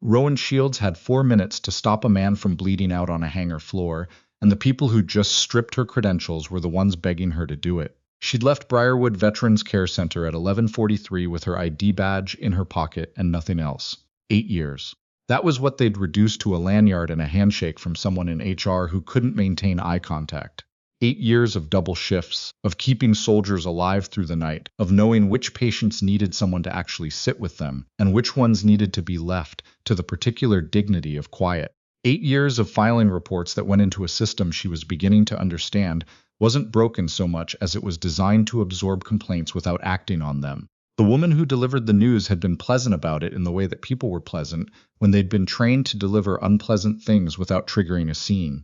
Rowan Shields had 4 minutes to stop a man from bleeding out on a hangar floor, and the people who just stripped her credentials were the ones begging her to do it. She'd left Briarwood Veterans Care Centre at 11:43 with her ID badge in her pocket and nothing else. 8 years. That was what they'd reduced to a lanyard and a handshake from someone in HR who couldn't maintain eye contact. 8 years of double shifts, of keeping soldiers alive through the night, of knowing which patients needed someone to actually sit with them, and which ones needed to be left to the particular dignity of quiet. 8 years of filing reports that went into a system she was beginning to understand wasn't broken so much as it was designed to absorb complaints without acting on them. The woman who delivered the news had been pleasant about it in the way that people were pleasant when they'd been trained to deliver unpleasant things without triggering a scene.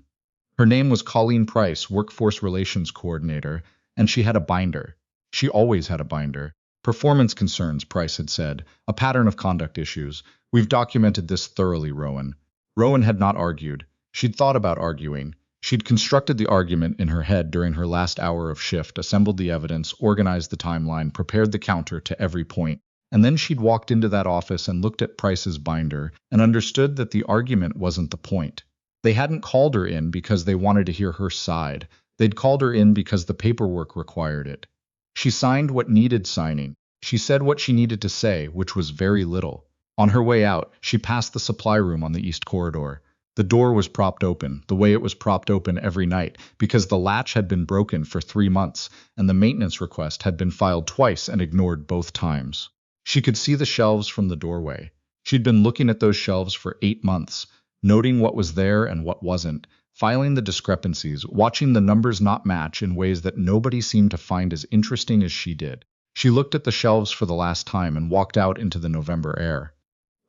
Her name was Colleen Price, Workforce Relations Coordinator, and she had a binder. She always had a binder. Performance concerns, Price had said, a pattern of conduct issues. We've documented this thoroughly, Rowan. Rowan had not argued. She'd thought about arguing. She'd constructed the argument in her head during her last hour of shift, assembled the evidence, organized the timeline, prepared the counter to every point. And then she'd walked into that office and looked at Price's binder and understood that the argument wasn't the point. They hadn't called her in because they wanted to hear her side. They'd called her in because the paperwork required it. She signed what needed signing. She said what she needed to say, which was very little. On her way out, she passed the supply room on the east corridor. The door was propped open, the way it was propped open every night, because the latch had been broken for 3 months, and the maintenance request had been filed twice and ignored both times. She could see the shelves from the doorway. She'd been looking at those shelves for 8 months, noting what was there and what wasn't, filing the discrepancies, watching the numbers not match in ways that nobody seemed to find as interesting as she did. She looked at the shelves for the last time and walked out into the November air.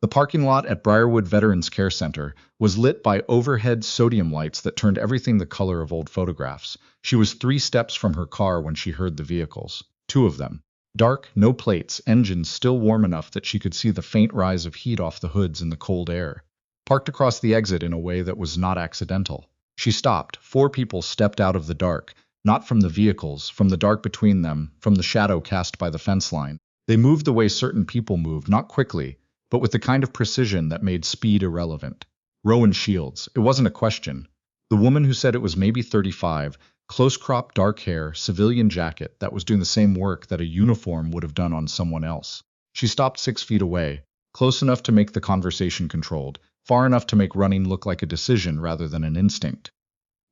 The parking lot at Briarwood Veterans Care Centre was lit by overhead sodium lights that turned everything the color of old photographs. She was 3 steps from her car when she heard the vehicles. 2 of them. Dark, no plates, engines still warm enough that she could see the faint rise of heat off the hoods in the cold air. Parked across the exit in a way that was not accidental. She stopped. 4 people stepped out of the dark, not from the vehicles, from the dark between them, from the shadow cast by the fence line. They moved the way certain people moved, not quickly, but with the kind of precision that made speed irrelevant. Rowan Shields. It wasn't a question. The woman who said it was maybe 35, close-cropped dark hair, civilian jacket that was doing the same work that a uniform would have done on someone else. She stopped 6 feet away, close enough to make the conversation controlled, far enough to make running look like a decision rather than an instinct.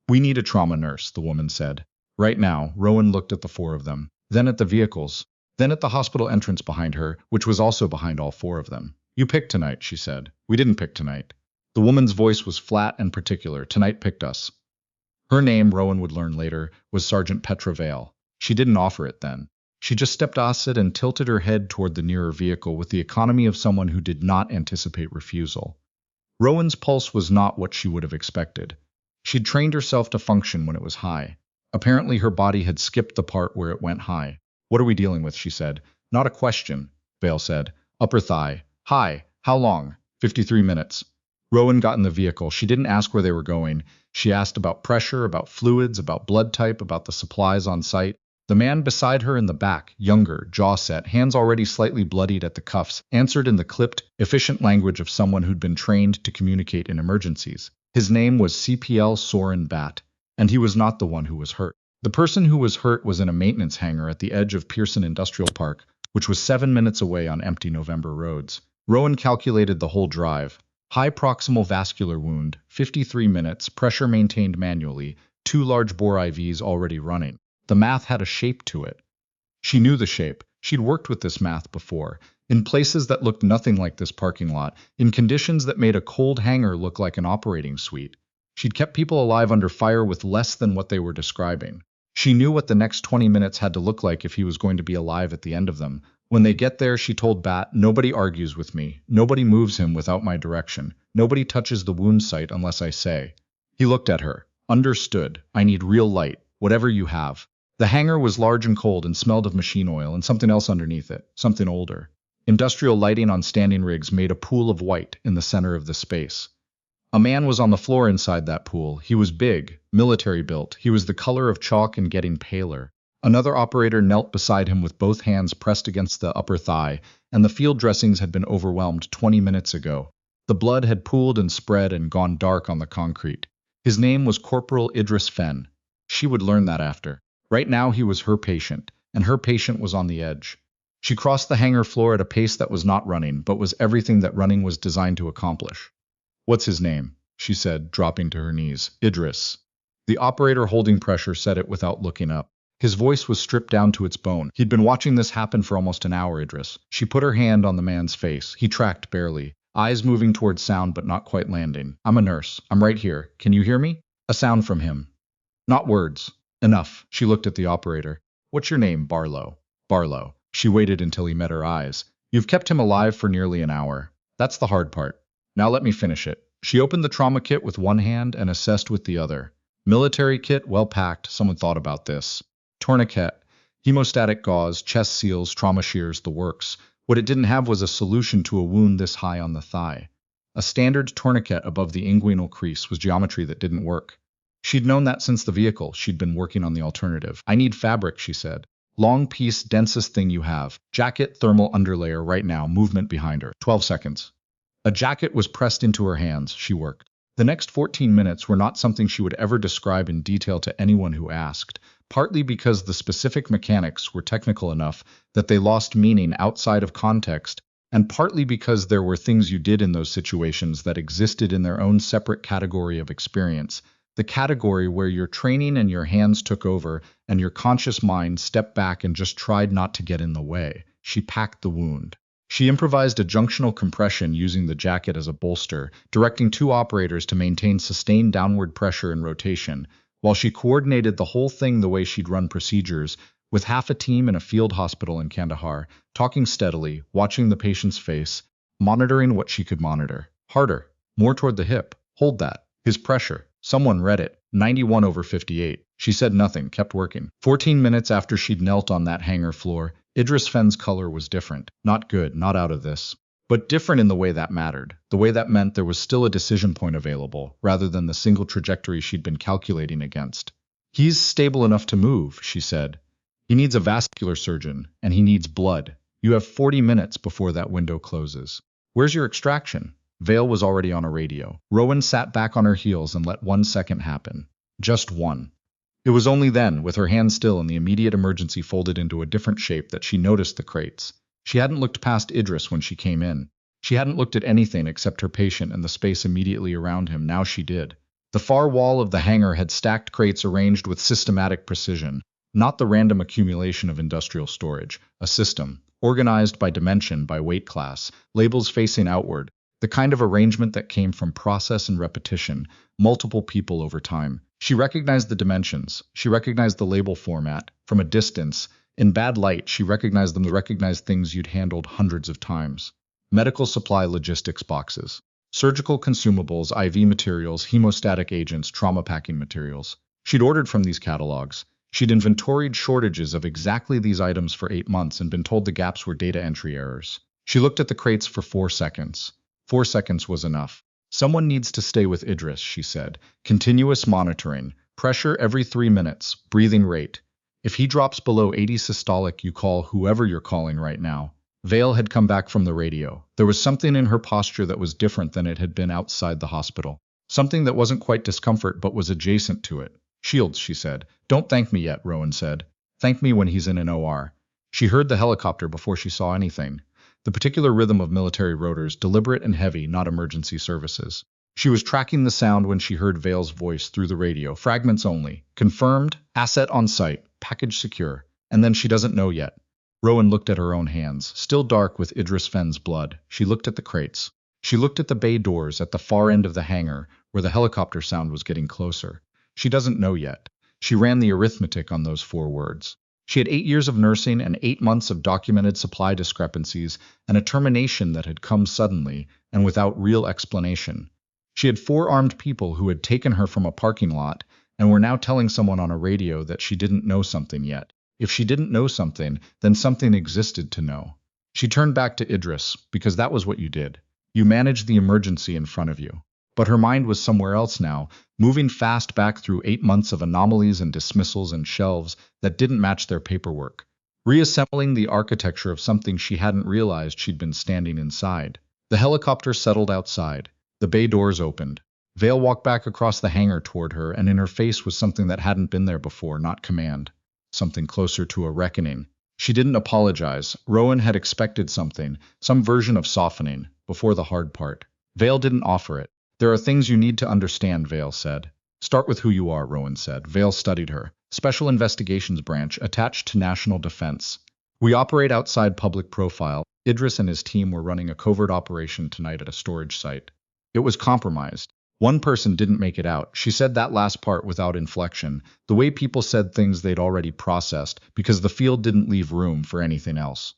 "We need a trauma nurse," the woman said. Right now, Rowan looked at the 4 of them, then at the vehicles, then at the hospital entrance behind her, which was also behind all 4 of them. "You picked tonight," she said. "We didn't pick tonight." The woman's voice was flat and particular. "Tonight picked us." Her name, Rowan would learn later, was Sergeant Petra Vale. She didn't offer it then. She just stepped opposite and tilted her head toward the nearer vehicle with the economy of someone who did not anticipate refusal. Rowan's pulse was not what she would have expected. She'd trained herself to function when it was high. Apparently her body had skipped the part where it went high. "What are we dealing with?" she said. "Not a question," Vale said. "Upper thigh. Hi, how long?" 53 minutes. Rowan got in the vehicle. She didn't ask where they were going. She asked about pressure, about fluids, about blood type, about the supplies on site. The man beside her in the back, younger, jaw set, hands already slightly bloodied at the cuffs, answered in the clipped, efficient language of someone who'd been trained to communicate in emergencies. His name was CPL Soren Batt, and he was not the one who was hurt. The person who was hurt was in a maintenance hangar at the edge of Pearson Industrial Park, which was 7 minutes away on empty November roads. Rowan calculated the whole drive. High proximal vascular wound, 53 minutes, pressure maintained manually, 2 large bore IVs already running. The math had a shape to it. She knew the shape. She'd worked with this math before, in places that looked nothing like this parking lot, in conditions that made a cold hangar look like an operating suite. She'd kept people alive under fire with less than what they were describing. She knew what the next 20 minutes had to look like if he was going to be alive at the end of them. When they get there, she told Batt, "Nobody argues with me. Nobody moves him without my direction. Nobody touches the wound site unless I say." He looked at her. "Understood. I need real light. Whatever you have." The hangar was large and cold and smelled of machine oil and something else underneath it, something older. Industrial lighting on standing rigs made a pool of white in the center of the space. A man was on the floor inside that pool. He was big, military built. He was the color of chalk and getting paler. Another operator knelt beside him with both hands pressed against the upper thigh, and the field dressings had been overwhelmed 20 minutes ago. The blood had pooled and spread and gone dark on the concrete. His name was Corporal Idris Fenn. She would learn that after. Right now he was her patient, and her patient was on the edge. She crossed the hangar floor at a pace that was not running, but was everything that running was designed to accomplish. "What's his name?" she said, dropping to her knees. "Idris." The operator holding pressure said it without looking up. His voice was stripped down to its bone. He'd been watching this happen for almost an hour, Idris. She put her hand on the man's face. He tracked barely, eyes moving towards sound but not quite landing. "I'm a nurse. I'm right here. Can you hear me?" A sound from him. Not words. Enough. She looked at the operator. "What's your name, Barlow?" "Barlow." She waited until he met her eyes. "You've kept him alive for nearly an hour. That's the hard part. Now let me finish it." She opened the trauma kit with one hand and assessed with the other. Military kit, well packed. Someone thought about this. Tourniquet, hemostatic gauze, chest seals, trauma shears, the works. What it didn't have was a solution to a wound this high on the thigh. A standard tourniquet above the inguinal crease was geometry that didn't work. She'd known that since the vehicle. She'd been working on the alternative. "I need fabric," she said. "Long piece, densest thing you have. Jacket, thermal underlayer, right now, movement behind her. 12 seconds. A jacket was pressed into her hands. She worked. The next 14 minutes were not something she would ever describe in detail to anyone who asked, partly because the specific mechanics were technical enough that they lost meaning outside of context, and partly because there were things you did in those situations that existed in their own separate category of experience, the category where your training and your hands took over and your conscious mind stepped back and just tried not to get in the way. She packed the wound. She improvised a junctional compression using the jacket as a bolster, directing two operators to maintain sustained downward pressure and rotation, while she coordinated the whole thing the way she'd run procedures, with half a team in a field hospital in Kandahar, talking steadily, watching the patient's face, monitoring what she could monitor. Harder, more toward the hip. Hold that. His pressure. Someone read it. 91/58. She said nothing, kept working. 14 minutes after she'd knelt on that hangar floor, Idris Fenn's color was different. Not good, not out of this. But different in the way that mattered. The way that meant there was still a decision point available, rather than the single trajectory she'd been calculating against. "He's stable enough to move," she said. "He needs a vascular surgeon, and he needs blood. You have 40 minutes before that window closes. Where's your extraction?" Vale was already on a radio. Rowan sat back on her heels and let 1 second happen. Just one. It was only then, with her hand still and the immediate emergency folded into a different shape, that she noticed the crates. She hadn't looked past Idris when she came in. She hadn't looked at anything except her patient and the space immediately around him. Now she did. The far wall of the hangar had stacked crates arranged with systematic precision, not the random accumulation of industrial storage. A system, organized by dimension, by weight class, labels facing outward, the kind of arrangement that came from process and repetition, multiple people over time. She recognized the dimensions. She recognized the label format. From a distance, in bad light, she recognized them to recognize things you'd handled hundreds of times. Medical supply logistics boxes. Surgical consumables, IV materials, hemostatic agents, trauma packing materials. She'd ordered from these catalogs. She'd inventoried shortages of exactly these items for 8 months and been told the gaps were data entry errors. She looked at the crates for 4 seconds. 4 seconds was enough. "Someone needs to stay with Idris," she said. "Continuous monitoring. Pressure every 3 minutes. Breathing rate. If he drops below 80 systolic, you call whoever you're calling right now." Vale had come back from the radio. There was something in her posture that was different than it had been outside the hospital. Something that wasn't quite discomfort but was adjacent to it. "Shields," she said. "Don't thank me yet," Rowan said. "Thank me when he's in an OR." She heard the helicopter before she saw anything. The particular rhythm of military rotors, deliberate and heavy, not emergency services. She was tracking the sound when she heard Vale's voice through the radio. Fragments only. "Confirmed. Asset on site. Package secure." And then "She doesn't know yet." Rowan looked at her own hands, still dark with Idris Fenn's blood. She looked at the crates. She looked at the bay doors at the far end of the hangar, where the helicopter sound was getting closer. "She doesn't know yet." She ran the arithmetic on those 4 words. She had 8 years of nursing and 8 months of documented supply discrepancies and a termination that had come suddenly and without real explanation. She had 4 armed people who had taken her from a parking lot and were now telling someone on a radio that she didn't know something yet. If she didn't know something, then something existed to know. She turned back to Idris, because that was what you did. You managed the emergency in front of you. But her mind was somewhere else now, moving fast back through 8 months of anomalies and dismissals and shelves that didn't match their paperwork, reassembling the architecture of something she hadn't realized she'd been standing inside. The helicopter settled outside. The bay doors opened. Vale walked back across the hangar toward her, and in her face was something that hadn't been there before, not command. Something closer to a reckoning. She didn't apologize. Rowan had expected something, some version of softening, before the hard part. Vale didn't offer it. There are things you need to understand, Vale said. Start with who you are, Rowan said. Vale studied her. Special Investigations Branch, attached to National Defense. We operate outside public profile. Idris and his team were running a covert operation tonight at a storage site. It was compromised. One person didn't make it out. She said that last part without inflection, the way people said things they'd already processed, because the field didn't leave room for anything else.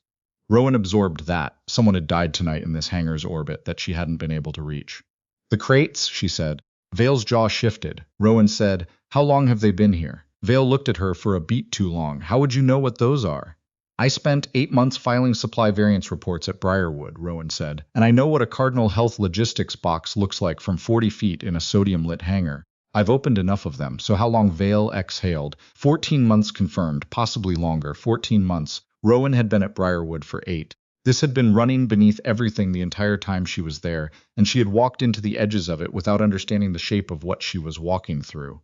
Rowan absorbed that. Someone had died tonight in this hangar's orbit that she hadn't been able to reach. The crates, she said. Vale's jaw shifted. Rowan said, "How long have they been here?" Vale looked at her for a beat too long. "How would you know what those are?" "I spent 8 months filing supply variance reports at Briarwood," Rowan said, "and I know what a Cardinal Health logistics box looks like from 40 feet in a sodium-lit hangar. I've opened enough of them." "So how long?" Vale exhaled. 14 months confirmed, possibly longer. 14 months. Rowan had been at Briarwood for 8. This had been running beneath everything the entire time she was there, and she had walked into the edges of it without understanding the shape of what she was walking through.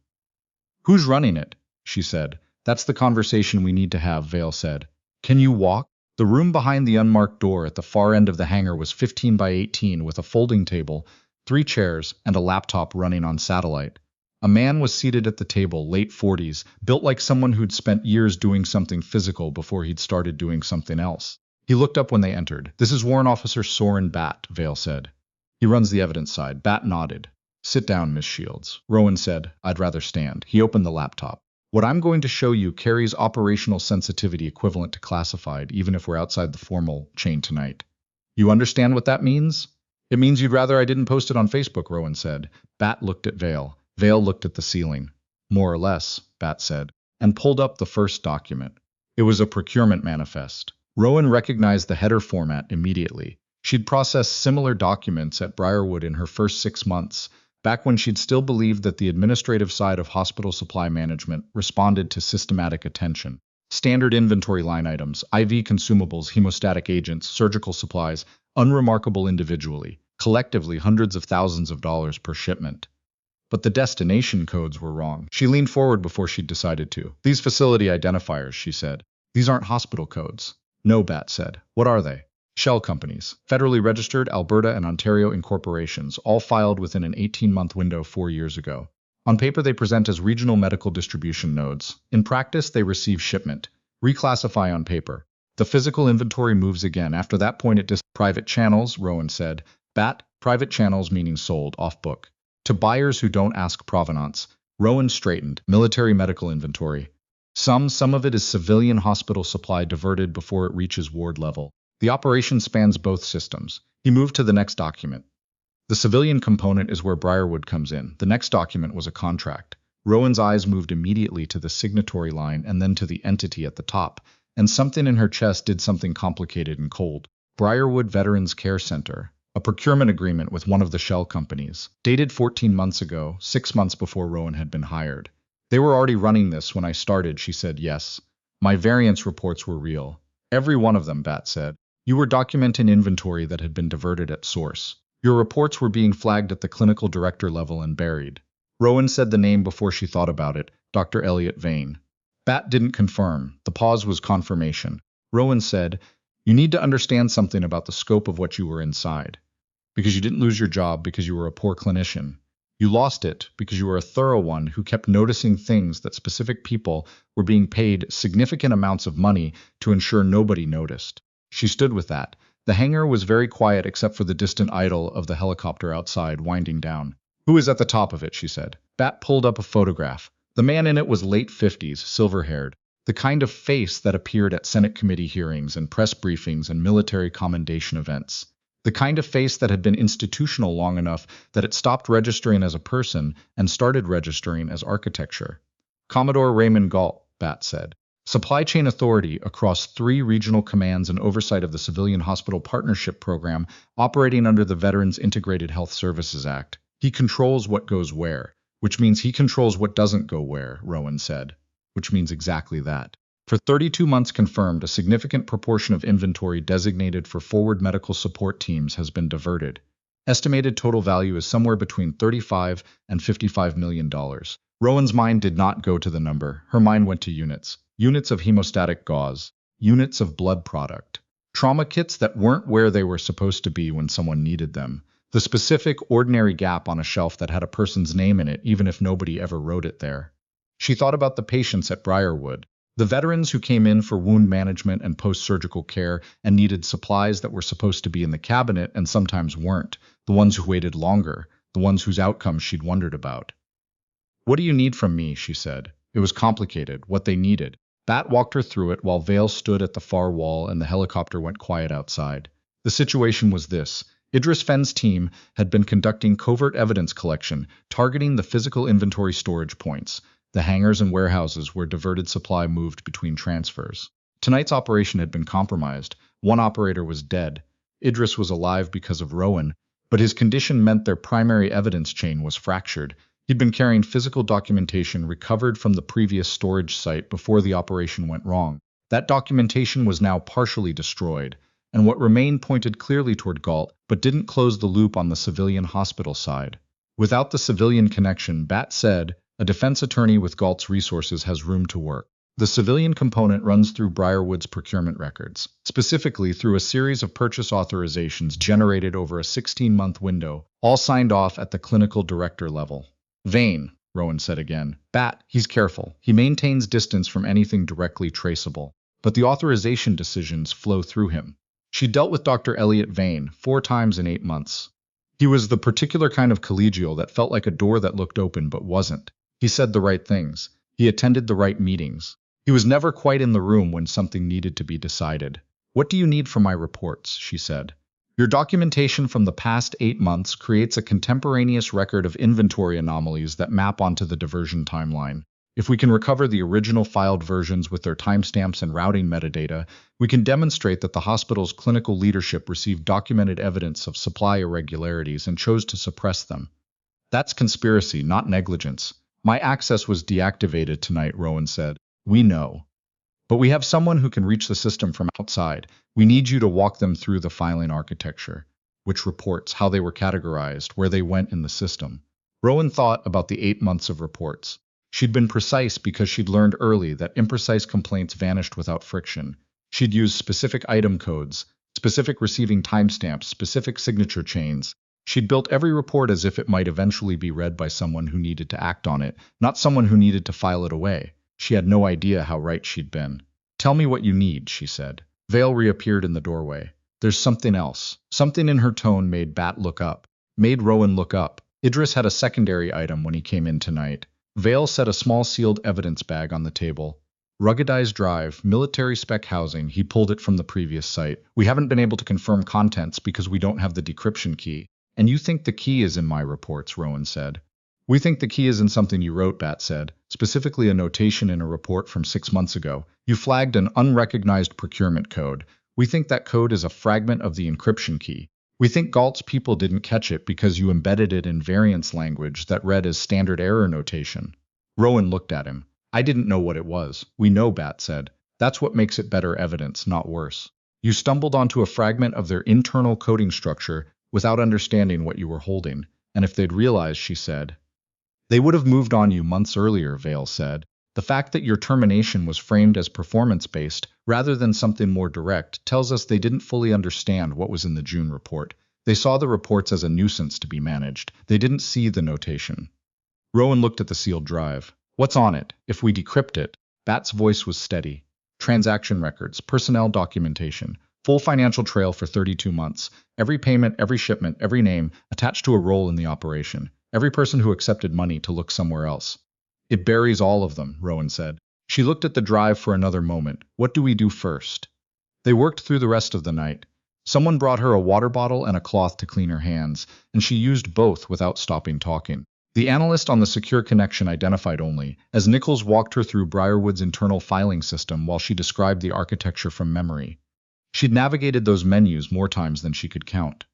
"Who's running it?" she said. "That's the conversation we need to have," Vale said. "Can you walk?" The room behind the unmarked door at the far end of the hangar was 15 by 18 with a folding table, 3 chairs, and a laptop running on satellite. A man was seated at the table, late 40s, built like someone who'd spent years doing something physical before he'd started doing something else. He looked up when they entered. "This is Warrant Officer Soren Batt," Vale said. "He runs the evidence side." Batt nodded. "Sit down, Miss Shields." Rowan said, "I'd rather stand." He opened the laptop. "What I'm going to show you carries operational sensitivity equivalent to classified, even if we're outside the formal chain tonight. You understand what that means?" "It means you'd rather I didn't post it on Facebook," Rowan said. Batt looked at Vale. Vale looked at the ceiling. "More or less," Batt said, and pulled up the first document. It was a procurement manifest. Rowan recognized the header format immediately. She'd processed similar documents at Briarwood in her first 6 months, back when she'd still believed that the administrative side of hospital supply management responded to systematic attention. Standard inventory line items, IV consumables, hemostatic agents, surgical supplies, unremarkable individually, collectively hundreds of thousands of dollars per shipment. But the destination codes were wrong. She leaned forward before she'd decided to. "These facility identifiers," she said. "These aren't hospital codes." "No," Batt said. "What are they?" "Shell companies, federally registered Alberta and Ontario incorporations, all filed within an 18-month window 4 years ago. On paper, they present as regional medical distribution nodes. In practice, they receive shipment. Reclassify on paper. The physical inventory moves again. After that point, it private channels," Rowan said. "Batt, private channels meaning sold, off-book. To buyers who don't ask provenance." Rowan straightened. "Military medical inventory. Some of it is civilian hospital supply diverted before it reaches ward level. The operation spans both systems." He moved to the next document. "The civilian component is where Briarwood comes in." The next document was a contract. Rowan's eyes moved immediately to the signatory line and then to the entity at the top, and something in her chest did something complicated and cold. Briarwood Veterans Care Centre. A procurement agreement with one of the shell companies. Dated 14 months ago, 6 months before Rowan had been hired. "They were already running this when I started," she said. "Yes. My variance reports were real. Every one of them," Batt said. "You were documenting inventory that had been diverted at source. Your reports were being flagged at the clinical director level and buried." Rowan said the name before she thought about it. "Dr. Elliot Vane." Batt didn't confirm. The pause was confirmation. Rowan said, "You need to understand something about the scope of what you were inside. Because you didn't lose your job because you were a poor clinician. You lost it because you were a thorough one who kept noticing things that specific people were being paid significant amounts of money to ensure nobody noticed." She stood with that. The hangar was very quiet except for the distant idle of the helicopter outside winding down. "Who is at the top of it?" she said. Batt pulled up a photograph. The man in it was late 50s, silver-haired. The kind of face that appeared at Senate committee hearings and press briefings and military commendation events. The kind of face that had been institutional long enough that it stopped registering as a person and started registering as architecture. "Commodore Raymond Galt," Batt said. "Supply chain authority across 3 regional commands and oversight of the Civilian Hospital Partnership Program operating under the Veterans Integrated Health Services Act. He controls what goes where, which means he controls what doesn't go where," Rowan said. "Which means exactly that." For 32 months confirmed, a significant proportion of inventory designated for forward medical support teams has been diverted. Estimated total value is somewhere between $35 and $55 million. Rowan's mind did not go to the number. Her mind went to units. Units of hemostatic gauze. Units of blood product. Trauma kits that weren't where they were supposed to be when someone needed them. The specific, ordinary gap on a shelf that had a person's name in it, even if nobody ever wrote it there. She thought about the patients at Briarwood. The veterans who came in for wound management and post-surgical care and needed supplies that were supposed to be in the cabinet and sometimes weren't. The ones who waited longer. The ones whose outcomes she'd wondered about. "What do you need from me?" she said. It was complicated, what they needed. Bat walked her through it while Vale stood at the far wall and the helicopter went quiet outside. The situation was this. Idris Fenn's team had been conducting covert evidence collection, targeting the physical inventory storage points, the hangars and warehouses where diverted supply moved between transfers. Tonight's operation had been compromised. One operator was dead. Idris was alive because of Rowan, but his condition meant their primary evidence chain was fractured. He'd been carrying physical documentation recovered from the previous storage site before the operation went wrong. That documentation was now partially destroyed, and what remained pointed clearly toward Galt, but didn't close the loop on the civilian hospital side. Without the civilian connection, Bat said, a defense attorney with Galt's resources has room to work. The civilian component runs through Briarwood's procurement records, specifically through a series of purchase authorizations generated over a 16-month window, all signed off at the clinical director level. "Vane," Rowan said again. "Bat, he's careful. He maintains distance from anything directly traceable. But the authorization decisions flow through him." She dealt with Dr. Elliot Vane 4 times in 8 months. He was the particular kind of collegial that felt like a door that looked open but wasn't. He said the right things. He attended the right meetings. He was never quite in the room when something needed to be decided. "What do you need from my reports?" she said. "Your documentation from the past 8 months creates a contemporaneous record of inventory anomalies that map onto the diversion timeline. If we can recover the original filed versions with their timestamps and routing metadata, we can demonstrate that the hospital's clinical leadership received documented evidence of supply irregularities and chose to suppress them. That's conspiracy, not negligence. My access was deactivated tonight," Rowan said. "We know. But we have someone who can reach the system from outside. We need you to walk them through the filing architecture. Which reports, how they were categorized, where they went in the system." Rowan thought about the 8 months of reports. She'd been precise because she'd learned early that imprecise complaints vanished without friction. She'd used specific item codes, specific receiving timestamps, specific signature chains. She'd built every report as if it might eventually be read by someone who needed to act on it, not someone who needed to file it away. She had no idea how right she'd been. "Tell me what you need," she said. Vale reappeared in the doorway. "There's something else." Something in her tone made Bat look up. Made Rowan look up. Idris had a secondary item when he came in tonight. Vale set a small sealed evidence bag on the table. "Ruggedized drive, military spec housing." He pulled it from the previous site. "We haven't been able to confirm contents because we don't have the decryption key." "And you think the key is in my reports," Rowan said. "We think the key is in something you wrote," Bat said, "specifically a notation in a report from 6 months ago. You flagged an unrecognized procurement code. We think that code is a fragment of the encryption key. We think Galt's people didn't catch it because you embedded it in variance language that read as standard error notation." Rowan looked at him. "I didn't know what it was." "We know," Bat said. "That's what makes it better evidence, not worse. You stumbled onto a fragment of their internal coding structure without understanding what you were holding. And if they'd realized," she said, "they would have moved on you months earlier," Vale said. "The fact that your termination was framed as performance-based rather than something more direct tells us they didn't fully understand what was in the June report. They saw the reports as a nuisance to be managed. They didn't see the notation." Rowan looked at the sealed drive. "What's on it? If we decrypt it?" Bat's voice was steady. "Transaction records, personnel documentation, full financial trail for 32 months. Every payment, every shipment, every name, attached to a role in the operation. Every person who accepted money to look somewhere else." "It buries all of them," Rowan said. She looked at the drive for another moment. "What do we do first?" They worked through the rest of the night. Someone brought her a water bottle and a cloth to clean her hands, and she used both without stopping talking. The analyst on the secure connection identified only, as Nichols walked her through Briarwood's internal filing system while she described the architecture from memory. She'd navigated those menus more times than she could count.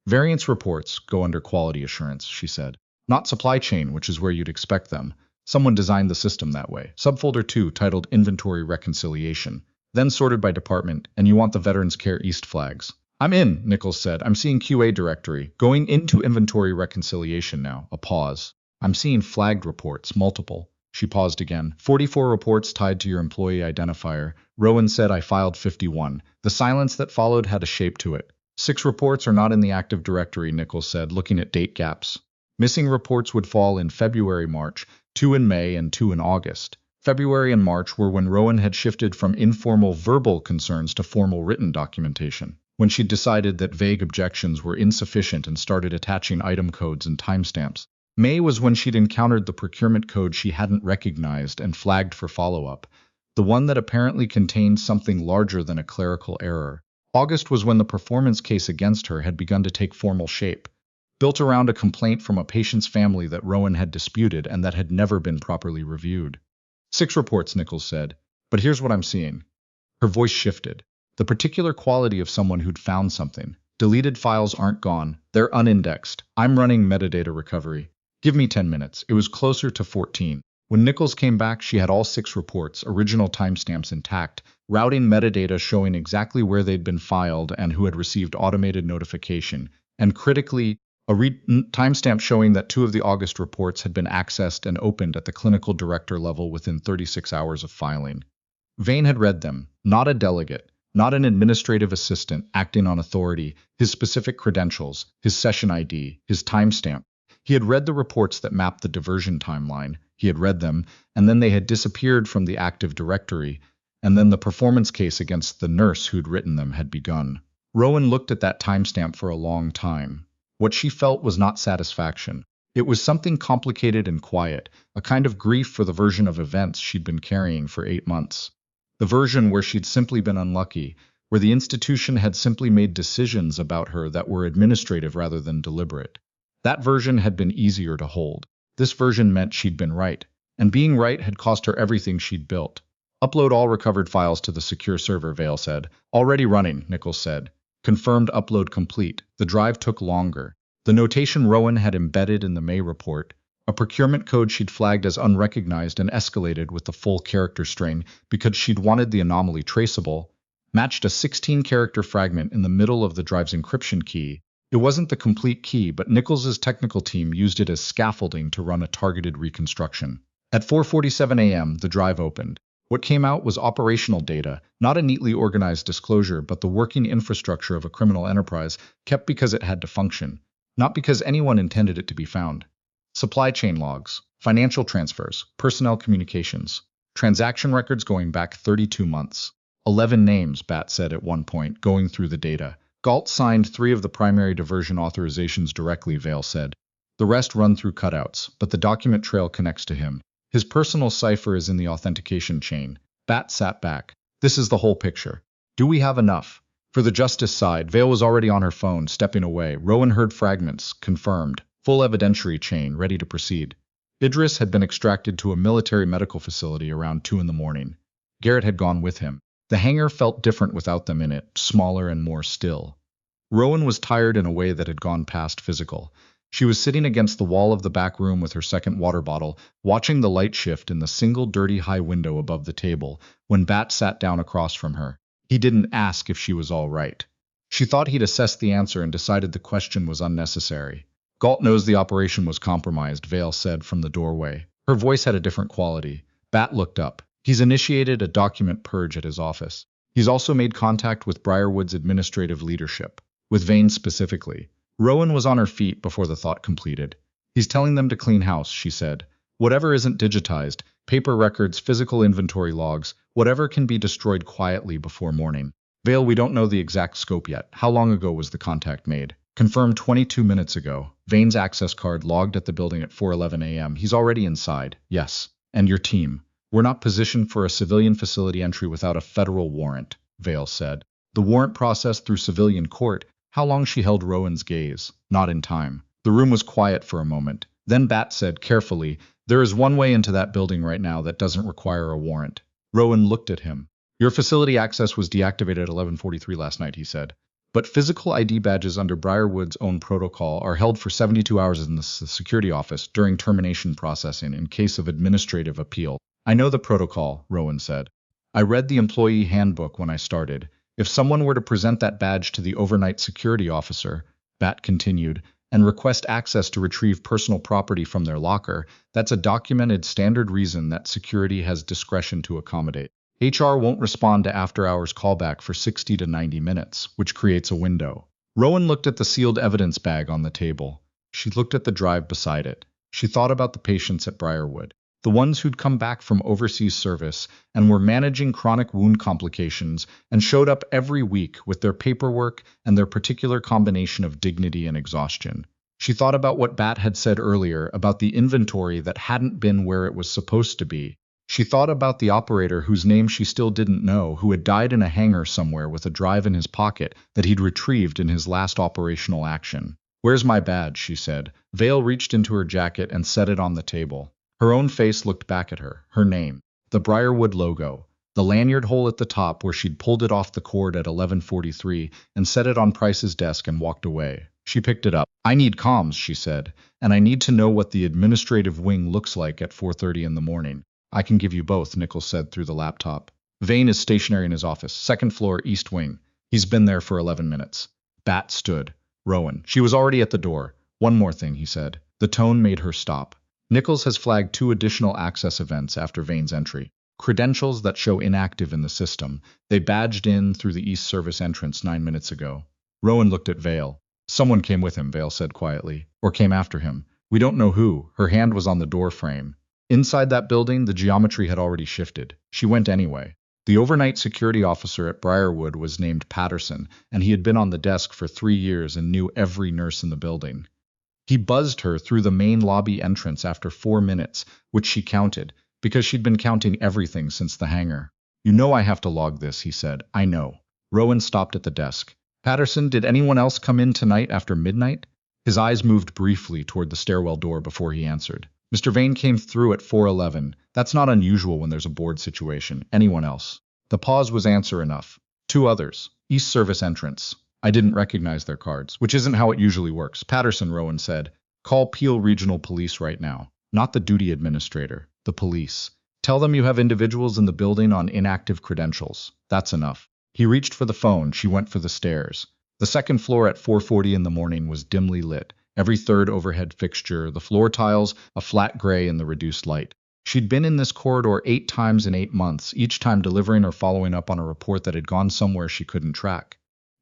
"Variance reports go under quality assurance," she said. "Not supply chain, which is where you'd expect them. Someone designed the system that way. Subfolder 2, titled Inventory Reconciliation. Then sorted by department, and you want the Veterans Care East flags. I'm in, Nichols said. I'm seeing QA directory. Going into inventory reconciliation now. A pause. I'm seeing flagged reports, multiple. She paused again. 44 reports tied to your employee identifier. Rowan said I filed 51. The silence that followed had a shape to it. 6 reports are not in the active directory, Nichols said, looking at date gaps. Missing reports would fall in February, March, 2 in May and 2 in August. February and March were when Rowan had shifted from informal verbal concerns to formal written documentation, when she'd decided that vague objections were insufficient and started attaching item codes and timestamps. May was when she'd encountered the procurement code she hadn't recognized and flagged for follow-up, the one that apparently contained something larger than a clerical error. August was when the performance case against her had begun to take formal shape, built around a complaint from a patient's family that Rowan had disputed and that had never been properly reviewed. 6 reports, Nichols said, but here's what I'm seeing. Her voice shifted. The particular quality of someone who'd found something. Deleted files aren't gone. They're unindexed. I'm running metadata recovery. Give me 10 minutes. It was closer to 14. When Nichols came back, she had all 6 reports, original timestamps intact, routing metadata showing exactly where they'd been filed and who had received automated notification, and critically, a timestamp showing that 2 of the August reports had been accessed and opened at the clinical director level within 36 hours of filing. Vane had read them, not a delegate, not an administrative assistant acting on authority, his specific credentials, his session ID, his timestamp. He had read the reports that mapped the diversion timeline. He had read them, and then they had disappeared from the active directory, and then the performance case against the nurse who'd written them had begun. Rowan looked at that timestamp for a long time. What she felt was not satisfaction. It was something complicated and quiet, a kind of grief for the version of events she'd been carrying for 8 months. The version where she'd simply been unlucky, where the institution had simply made decisions about her that were administrative rather than deliberate. That version had been easier to hold. This version meant she'd been right, and being right had cost her everything she'd built. Upload all recovered files to the secure server, Vale said. Already running, Nichols said. Confirmed upload complete. The drive took longer. The notation Rowan had embedded in the May report, a procurement code she'd flagged as unrecognized and escalated with the full character string because she'd wanted the anomaly traceable, matched a 16-character fragment in the middle of the drive's encryption key. It wasn't the complete key, but Nichols's technical team used it as scaffolding to run a targeted reconstruction. At 4:47 a.m., the drive opened. What came out was operational data, not a neatly organized disclosure, but the working infrastructure of a criminal enterprise, kept because it had to function, not because anyone intended it to be found. Supply chain logs, financial transfers, personnel communications, transaction records going back 32 months. 11 names, Bat said at one point, going through the data. Galt signed 3 of the primary diversion authorizations directly, Vale said. The rest run through cutouts, but the document trail connects to him. His personal cipher is in the authentication chain. Bat sat back. This is the whole picture. Do we have enough? For the justice side, Vale was already on her phone, stepping away. Rowan heard fragments, confirmed. Full evidentiary chain, ready to proceed. Idris had been extracted to a military medical facility around 2 in the morning. Garrett had gone with him. The hangar felt different without them in it, smaller and more still. Rowan was tired in a way that had gone past physical. She was sitting against the wall of the back room with her second water bottle, watching the light shift in the single dirty high window above the table, when Bat sat down across from her. He didn't ask if she was all right. She thought he'd assessed the answer and decided the question was unnecessary. Galt knows the operation was compromised, Vale said from the doorway. Her voice had a different quality. Bat looked up. He's initiated a document purge at his office. He's also made contact with Briarwood's administrative leadership, with Vane specifically. Rowan was on her feet before the thought completed. He's telling them to clean house, she said. Whatever isn't digitized, paper records, physical inventory logs, whatever can be destroyed quietly before morning. Vale, we don't know the exact scope yet. How long ago was the contact made? Confirmed 22 minutes ago. Vane's access card logged at the building at 4:11 a.m. He's already inside. Yes. And your team. We're not positioned for a civilian facility entry without a federal warrant, Vale said. The warrant process through civilian court. How long she held Rowan's gaze. Not in time. The room was quiet for a moment. Then Bat said carefully, there is one way into that building right now that doesn't require a warrant. Rowan looked at him. Your facility access was deactivated at 11:43 last night, he said. But physical ID badges under Briarwood's own protocol are held for 72 hours in the security office during termination processing in case of administrative appeal. I know the protocol, Rowan said. I read the employee handbook when I started. If someone were to present that badge to the overnight security officer, Bat continued, and request access to retrieve personal property from their locker, that's a documented standard reason that security has discretion to accommodate. HR won't respond to after-hours callback for 60 to 90 minutes, which creates a window. Rowan looked at the sealed evidence bag on the table. She looked at the drive beside it. She thought about the patients at Briarwood, the ones who'd come back from overseas service and were managing chronic wound complications and showed up every week with their paperwork and their particular combination of dignity and exhaustion. She thought about what Bat had said earlier about the inventory that hadn't been where it was supposed to be. She thought about the operator whose name she still didn't know, who had died in a hangar somewhere with a drive in his pocket that he'd retrieved in his last operational action. "Where's my badge?" she said. Vale reached into her jacket and set it on the table. Her own face looked back at her, her name, the Briarwood logo, the lanyard hole at the top where she'd pulled it off the cord at 11:43 and set it on Price's desk and walked away. She picked it up. "I need comms," she said, "and I need to know what the administrative wing looks like at 4:30 in the morning." "I can give you both," Nichols said through the laptop. "Vane is stationary in his office, second floor, east wing. He's been there for 11 minutes. Bat stood. Rowan. She was already at the door. "One more thing," he said. The tone made her stop. "Nichols has flagged 2 additional access events after Vane's entry. Credentials that show inactive in the system. They badged in through the East Service entrance 9 minutes ago." Rowan looked at Vale. "Someone came with him," Vale said quietly. "Or came after him. We don't know who." Her hand was on the door frame. Inside that building, the geometry had already shifted. She went anyway. The overnight security officer at Briarwood was named Patterson, and he had been on the desk for 3 years and knew every nurse in the building. He buzzed her through the main lobby entrance after 4 minutes, which she counted, because she'd been counting everything since the hangar. "You know I have to log this," he said. "I know." Rowan stopped at the desk. "Patterson, did anyone else come in tonight after midnight?" His eyes moved briefly toward the stairwell door before he answered. "Mr. Vane came through at 4:11. That's not unusual when there's a board situation. Anyone else?" The pause was answer enough. "2 others. East Service entrance. I didn't recognize their cards, which isn't how it usually works." "Patterson," Rowan said. "Call Peel Regional Police right now. Not the duty administrator. The police. Tell them you have individuals in the building on inactive credentials. That's enough." He reached for the phone. She went for the stairs. The second floor at 4:40 in the morning was dimly lit. Every third overhead fixture, the floor tiles, a flat gray in the reduced light. She'd been in this corridor 8 times in 8 months, each time delivering or following up on a report that had gone somewhere she couldn't track.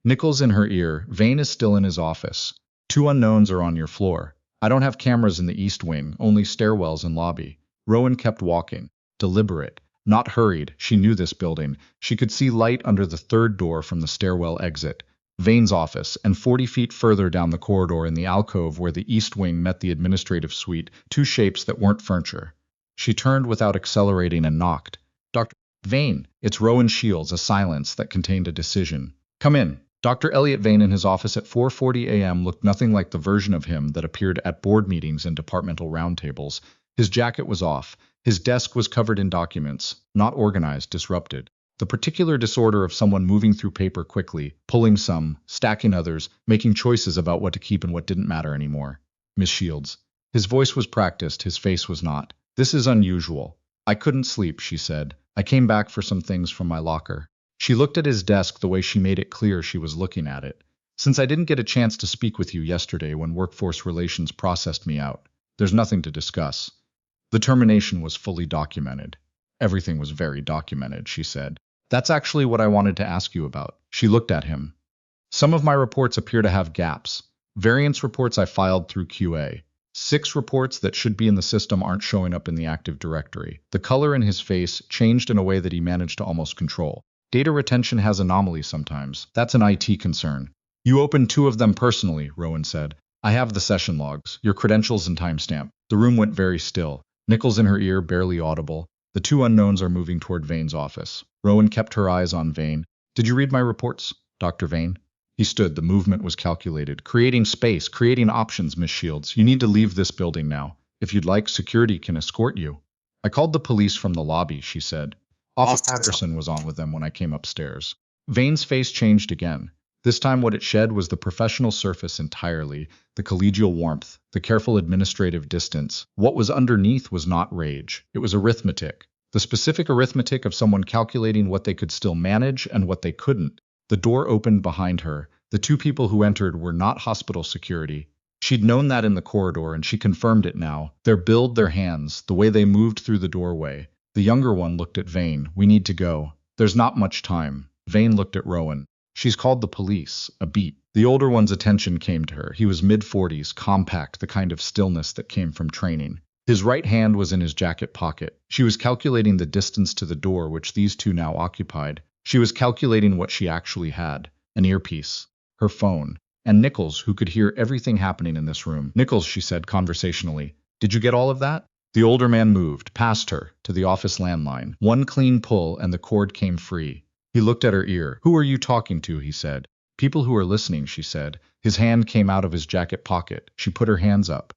Nichols in her ear. "Vane is still in his office. 2 unknowns are on your floor. I don't have cameras in the east wing, only stairwells and lobby." Rowan kept walking. Deliberate. Not hurried. She knew this building. She could see light under the 3rd door from the stairwell exit. Vane's office, and 40 feet further down the corridor in the alcove where the east wing met the administrative suite, 2 shapes that weren't furniture. She turned without accelerating and knocked. "Dr. Vane." "It's Rowan Shields," a silence that contained a decision. "Come in." Dr. Elliot Vane in his office at 4:40 a.m. looked nothing like the version of him that appeared at board meetings and departmental roundtables. His jacket was off. His desk was covered in documents, not organized, disrupted. The particular disorder of someone moving through paper quickly, pulling some, stacking others, making choices about what to keep and what didn't matter anymore. "Miss Shields." His voice was practiced, his face was not. "This is unusual. I couldn't sleep," she said. "I came back for some things from my locker." She looked at his desk the way she made it clear she was looking at it. "Since I didn't get a chance to speak with you yesterday when Workforce Relations processed me out, there's nothing to discuss." The termination was fully documented. "Everything was very documented," she said. "That's actually what I wanted to ask you about." She looked at him. "Some of my reports appear to have gaps. Variance reports I filed through QA. 6 reports that should be in the system aren't showing up in the Active Directory." The color in his face changed in a way that he managed to almost control. "Data retention has anomalies sometimes. That's an IT concern." "You opened 2 of them personally," Rowan said. "I have the session logs, your credentials and timestamp." The room went very still. Nichols in her ear, barely audible. The 2 unknowns are moving toward Vane's office. Rowan kept her eyes on Vane. "Did you read my reports, Dr. Vane?" He stood. The movement was calculated. "Creating space, creating options, Miss Shields. You need to leave this building now. If you'd like, security can escort you." "I called the police from the lobby," she said. "Officer Patterson was on with them when I came upstairs." Vane's face changed again. This time what it shed was the professional surface entirely, the collegial warmth, the careful administrative distance. What was underneath was not rage. It was arithmetic. The specific arithmetic of someone calculating what they could still manage and what they couldn't. The door opened behind her. The two people who entered were not hospital security. She'd known that in the corridor, and she confirmed it now. Their build, their hands, the way they moved through the doorway. The younger one looked at Vane. "We need to go. There's not much time." Vane looked at Rowan. "She's called the police." A beat. The older one's attention came to her. He was mid-40s, compact, the kind of stillness that came from training. His right hand was in his jacket pocket. She was calculating the distance to the door which these two now occupied. She was calculating what she actually had. An earpiece. Her phone. And Nichols, who could hear everything happening in this room. "Nichols," she said conversationally, "did you get all of that?" The older man moved, past her, to the office landline. One clean pull and the cord came free. He looked at her ear. "Who are you talking to?" he said. "People who are listening," she said. His hand came out of his jacket pocket. She put her hands up.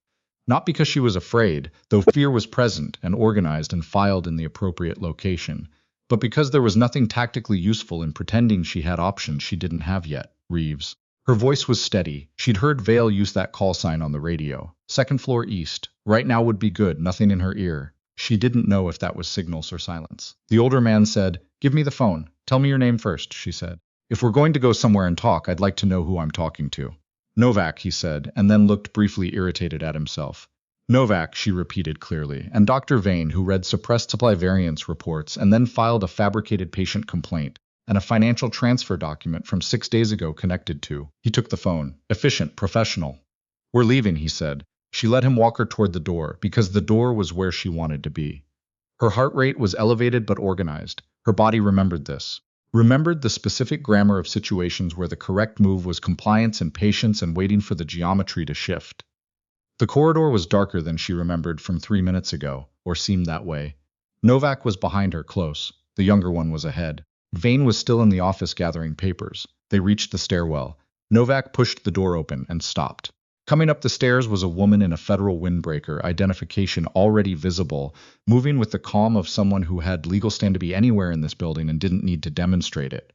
Not because she was afraid, though fear was present and organized and filed in the appropriate location, but because there was nothing tactically useful in pretending she had options she didn't have yet. "Reeves." Her voice was steady. She'd heard Vale use that call sign on the radio. "Second floor east. Right now would be good." Nothing in her ear. She didn't know if that was signals or silence. The older man said, "Give me the phone. Tell me your name first," she said. "If we're going to go somewhere and talk, I'd like to know who I'm talking to." "Novak," he said, and then looked briefly irritated at himself. "Novak," she repeated clearly, and Dr. Vane, who read suppressed supply variance reports and then filed a fabricated patient complaint and a financial transfer document from 6 days ago connected to. He took the phone. Efficient, professional. "We're leaving," he said. She let him walk her toward the door, because the door was where she wanted to be. Her heart rate was elevated but organized. Her body remembered this. Remembered the specific grammar of situations where the correct move was compliance and patience and waiting for the geometry to shift. The corridor was darker than she remembered from 3 minutes ago, or seemed that way. Novak was behind her, close. The younger one was ahead. Vane was still in the office gathering papers. They reached the stairwell. Novak pushed the door open and stopped. Coming up the stairs was a woman in a federal windbreaker, identification already visible, moving with the calm of someone who had legal stand to be anywhere in this building and didn't need to demonstrate it.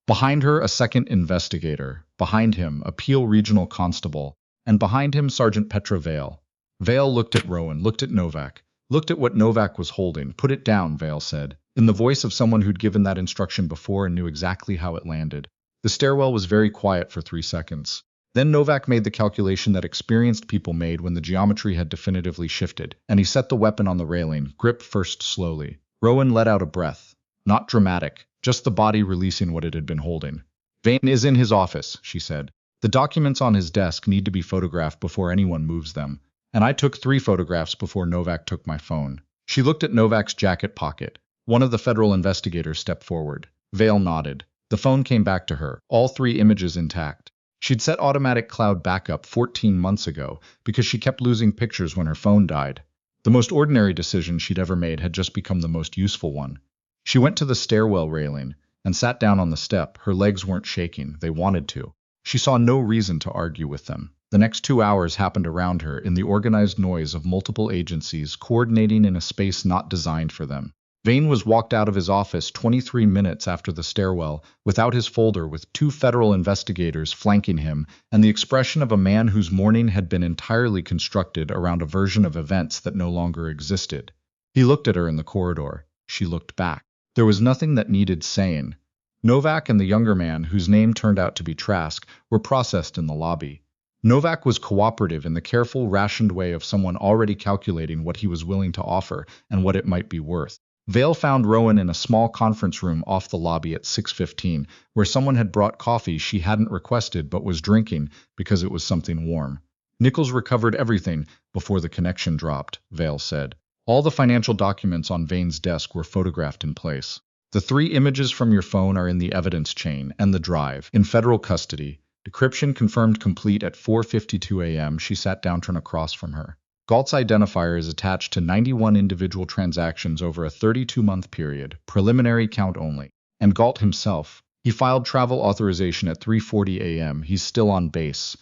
Behind her, a second investigator. Behind him, a Peel regional constable. And behind him, Sergeant Petra Vale. Vale looked at Rowan, looked at Novak, looked at what Novak was holding. "Put it down," Vale said, in the voice of someone who'd given that instruction before and knew exactly how it landed. The stairwell was very quiet for 3 seconds. Then Novak made the calculation that experienced people made when the geometry had definitively shifted, and he set the weapon on the railing, grip first slowly. Rowan let out a breath. Not dramatic, just the body releasing what it had been holding. "Vane is in his office," she said. "The documents on his desk need to be photographed before anyone moves them. And I took 3 photographs before Novak took my phone." She looked at Novak's jacket pocket. One of the federal investigators stepped forward. Vale nodded. The phone came back to her, all 3 images intact. She'd set automatic cloud backup 14 months ago because she kept losing pictures when her phone died. The most ordinary decision she'd ever made had just become the most useful one. She went to the stairwell railing and sat down on the step. Her legs weren't shaking. They wanted to. She saw no reason to argue with them. The next 2 hours happened around her in the organized noise of multiple agencies coordinating in a space not designed for them. Vane was walked out of his office 23 minutes after the stairwell, without his folder, with 2 federal investigators flanking him, and the expression of a man whose morning had been entirely constructed around a version of events that no longer existed. He looked at her in the corridor. She looked back. There was nothing that needed saying. Novak and the younger man, whose name turned out to be Trask, were processed in the lobby. Novak was cooperative in the careful, rationed way of someone already calculating what he was willing to offer and what it might be worth. Vale found Rowan in a small conference room off the lobby at 6:15, where someone had brought coffee she hadn't requested but was drinking because it was something warm. "Nichols recovered everything before the connection dropped," Vale said. All the financial documents on Vane's desk were photographed in place. "The 3 images from your phone are in the evidence chain and the drive, in federal custody. Decryption confirmed complete at 4:52 a.m. She sat down, turned across from her. Galt's identifier is attached to 91 individual transactions over a 32-month period, preliminary count only. And Galt himself. He filed travel authorization at 3:40 a.m. He's still on base.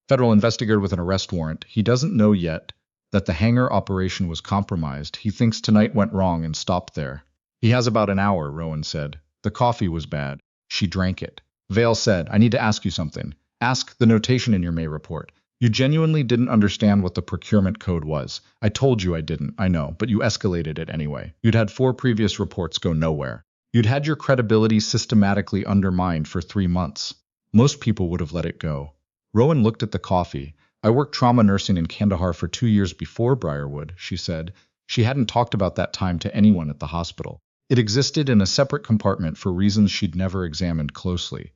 Federal investigator with an arrest warrant. He doesn't know yet that the hangar operation was compromised. He thinks tonight went wrong and stopped there. He has about an hour," Rowan said. "The coffee was bad." She drank it. Vale said, I need to ask you something. Ask the notation in your May report. You genuinely didn't understand what the procurement code was. I told you I didn't, I know, but you escalated it anyway. You'd had 4 previous reports go nowhere. You'd had your credibility systematically undermined for 3 months. Most people would have let it go. Rowan looked at the coffee. I worked trauma nursing in Kandahar for 2 years before Briarwood, she said. She hadn't talked about that time to anyone at the hospital. It existed in a separate compartment for reasons she'd never examined closely.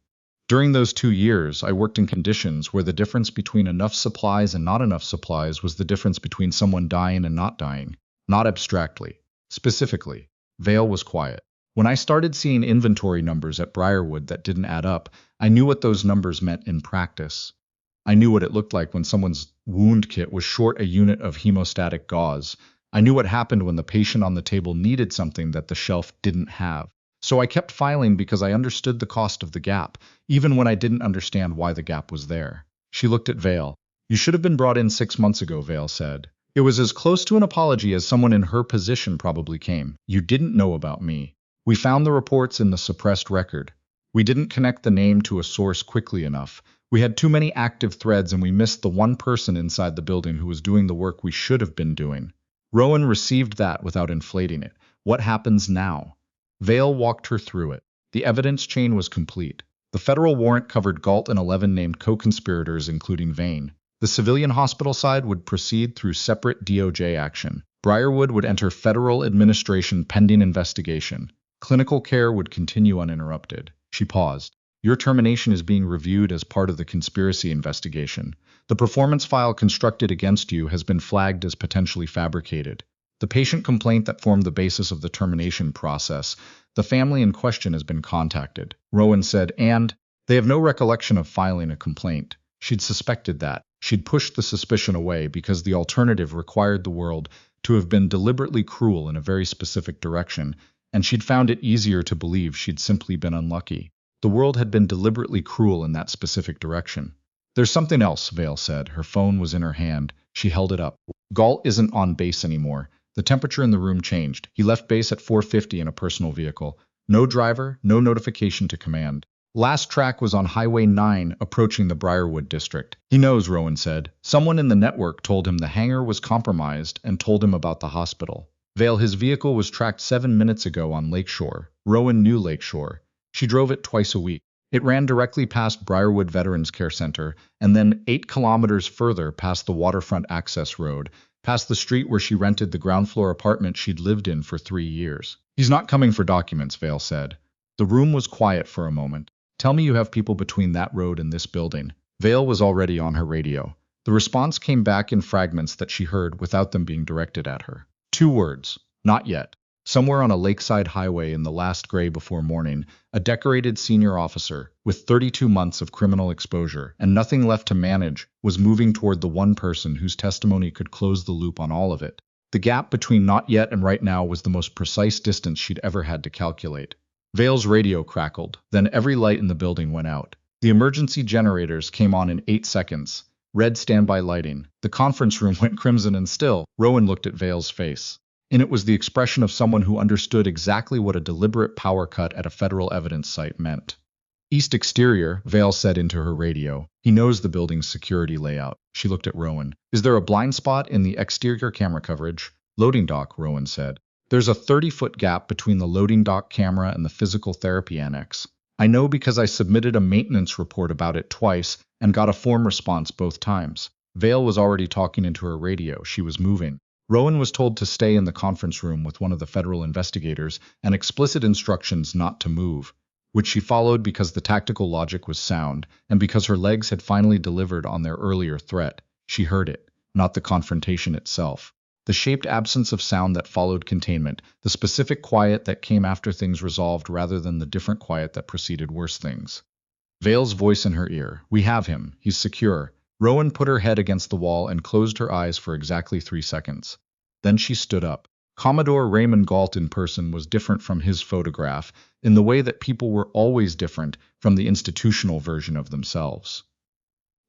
During those 2 years, I worked in conditions where the difference between enough supplies and not enough supplies was the difference between someone dying and not dying, not abstractly. Specifically, Vale was quiet. When I started seeing inventory numbers at Briarwood that didn't add up, I knew what those numbers meant in practice. I knew what it looked like when someone's wound kit was short a unit of hemostatic gauze. I knew what happened when the patient on the table needed something that the shelf didn't have. So I kept filing because I understood the cost of the gap, even when I didn't understand why the gap was there. She looked at Vale. You should have been brought in 6 months ago, Vale said. It was as close to an apology as someone in her position probably came. You didn't know about me. We found the reports in the suppressed record. We didn't connect the name to a source quickly enough. We had too many active threads and we missed the one person inside the building who was doing the work we should have been doing. Rowan received that without inflating it. What happens now? Vale walked her through it. The evidence chain was complete. The federal warrant covered Galt and 11 named co-conspirators, including Vane. The civilian hospital side would proceed through separate DOJ action. Briarwood would enter federal administration pending investigation. Clinical care would continue uninterrupted. She paused. Your termination is being reviewed as part of the conspiracy investigation. The performance file constructed against you has been flagged as potentially fabricated. The patient complaint that formed the basis of the termination process, the family in question has been contacted. Rowan said, and they have no recollection of filing a complaint. She'd suspected that. She'd pushed the suspicion away because the alternative required the world to have been deliberately cruel in a very specific direction, and she'd found it easier to believe she'd simply been unlucky. The world had been deliberately cruel in that specific direction. There's something else, Vale said. Her phone was in her hand. She held it up. Galt isn't on base anymore. The temperature in the room changed. He left base at 4:50 in a personal vehicle. No driver, no notification to command. Last track was on Highway 9, approaching the Briarwood district. He knows, Rowan said. Someone in the network told him the hangar was compromised and told him about the hospital. Vale, his vehicle was tracked 7 minutes ago on Lakeshore. Rowan knew Lakeshore. She drove it twice a week. It ran directly past Briarwood Veterans Care Centre, and then 8 kilometers further past the waterfront access road, past the street where she rented the ground-floor apartment she'd lived in for 3 years. He's not coming for documents, Vale said. The room was quiet for a moment. Tell me you have people between that road and this building. Vale was already on her radio. The response came back in fragments that she heard without them being directed at her. 2 words. Not yet. Somewhere on a lakeside highway in the last gray before morning, a decorated senior officer, with 32 months of criminal exposure and nothing left to manage, was moving toward the one person whose testimony could close the loop on all of it. The gap between not yet and right now was the most precise distance she'd ever had to calculate. Vale's radio crackled, then every light in the building went out. The emergency generators came on in 8 seconds. Red standby lighting. The conference room went crimson and still. Rowan looked at Vale's face. And it was the expression of someone who understood exactly what a deliberate power cut at a federal evidence site meant. East exterior, Vale said into her radio. He knows the building's security layout. She looked at Rowan. Is there a blind spot in the exterior camera coverage? Loading dock, Rowan said. There's a 30-foot gap between the loading dock camera and the physical therapy annex. I know because I submitted a maintenance report about it twice and got a form response both times. Vale was already talking into her radio. She was moving. Rowan was told to stay in the conference room with one of the federal investigators and explicit instructions not to move, which she followed because the tactical logic was sound and because her legs had finally delivered on their earlier threat. She heard it, not the confrontation itself. The shaped absence of sound that followed containment, the specific quiet that came after things resolved rather than the different quiet that preceded worse things. Vale's voice in her ear. We have him. He's secure. Rowan put her head against the wall and closed her eyes for exactly 3 seconds. Then she stood up. Commodore Raymond Galt in person was different from his photograph in the way that people were always different from the institutional version of themselves.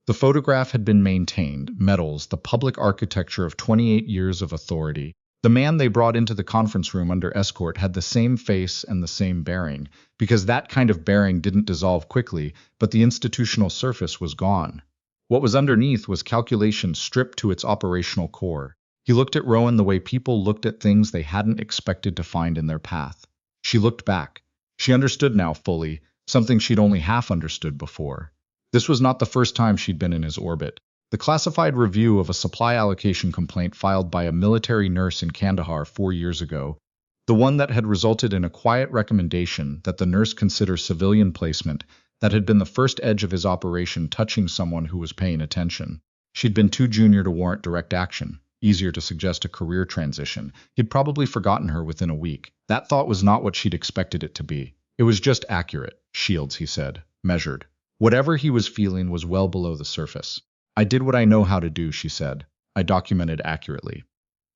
The photograph had been maintained, medals, the public architecture of 28 years of authority. The man they brought into the conference room under escort had the same face and the same bearing, because that kind of bearing didn't dissolve quickly, but the institutional surface was gone. What was underneath was calculation stripped to its operational core. He looked at Rowan the way people looked at things they hadn't expected to find in their path. She looked back. She understood now fully, something she'd only half understood before. This was not the first time she'd been in his orbit. The classified review of a supply allocation complaint filed by a military nurse in Kandahar 4 years ago, the one that had resulted in a quiet recommendation that the nurse consider civilian placement, that had been the first edge of his operation touching someone who was paying attention. She'd been too junior to warrant direct action, easier to suggest a career transition. He'd probably forgotten her within a week. That thought was not what she'd expected it to be. It was just accurate, Shields, he said, measured. Whatever he was feeling was well below the surface. I did what I know how to do, she said. I documented accurately.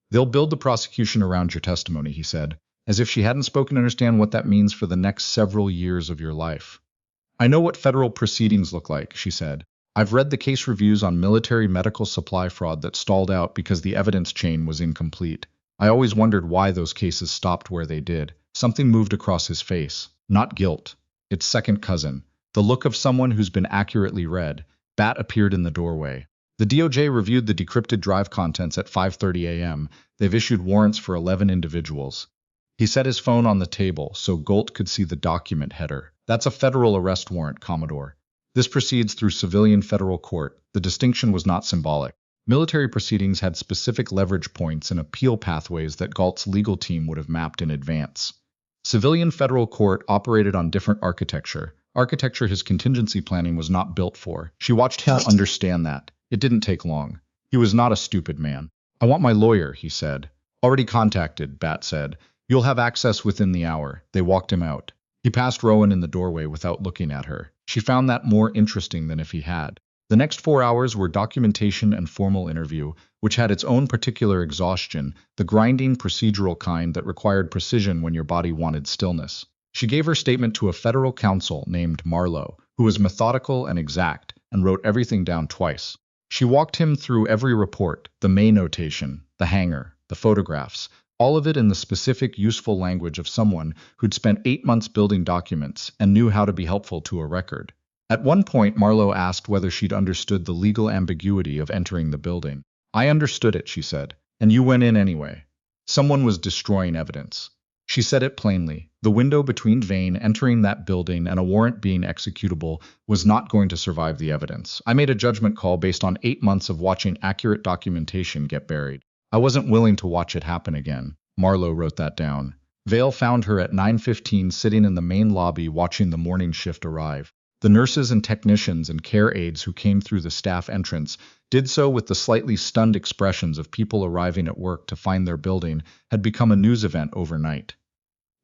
They'll build the prosecution around your testimony, he said, as if she hadn't spoken to understand what that means for the next several years of your life. I know what federal proceedings look like, she said. I've read the case reviews on military medical supply fraud that stalled out because the evidence chain was incomplete. I always wondered why those cases stopped where they did. Something moved across his face. Not guilt. Its second cousin. The look of someone who's been accurately read. Bat appeared in the doorway. The DOJ reviewed the decrypted drive contents at 5:30 a.m. They've issued warrants for 11 individuals. He set his phone on the table so Golt could see the document header. That's a federal arrest warrant, Commodore. This proceeds through civilian federal court. The distinction was not symbolic. Military proceedings had specific leverage points and appeal pathways that Galt's legal team would have mapped in advance. Civilian federal court operated on different architecture his contingency planning was not built for. She watched him understand that. It didn't take long. He was not a stupid man. I want my lawyer, he said. Already contacted, Bat said. You'll have access within the hour. They walked him out. He passed Rowan in the doorway without looking at her. She found that more interesting than if he had. The next 4 hours were documentation and formal interview, which had its own particular exhaustion, the grinding procedural kind that required precision when your body wanted stillness. She gave her statement to a federal counsel named Marlowe, who was methodical and exact, and wrote everything down twice. She walked him through every report, the May notation, the hangar, the photographs, all of it in the specific, useful language of someone who'd spent 8 months building documents and knew how to be helpful to a record. At one point, Marlowe asked whether she'd understood the legal ambiguity of entering the building. I understood it, she said, and you went in anyway. Someone was destroying evidence. She said it plainly. The window between Vane entering that building and a warrant being executable was not going to survive the evidence. I made a judgment call based on 8 months of watching accurate documentation get buried. I wasn't willing to watch it happen again. Marlowe wrote that down. Vale found her at 9:15 sitting in the main lobby watching the morning shift arrive. The nurses and technicians and care aides who came through the staff entrance did so with the slightly stunned expressions of people arriving at work to find their building had become a news event overnight.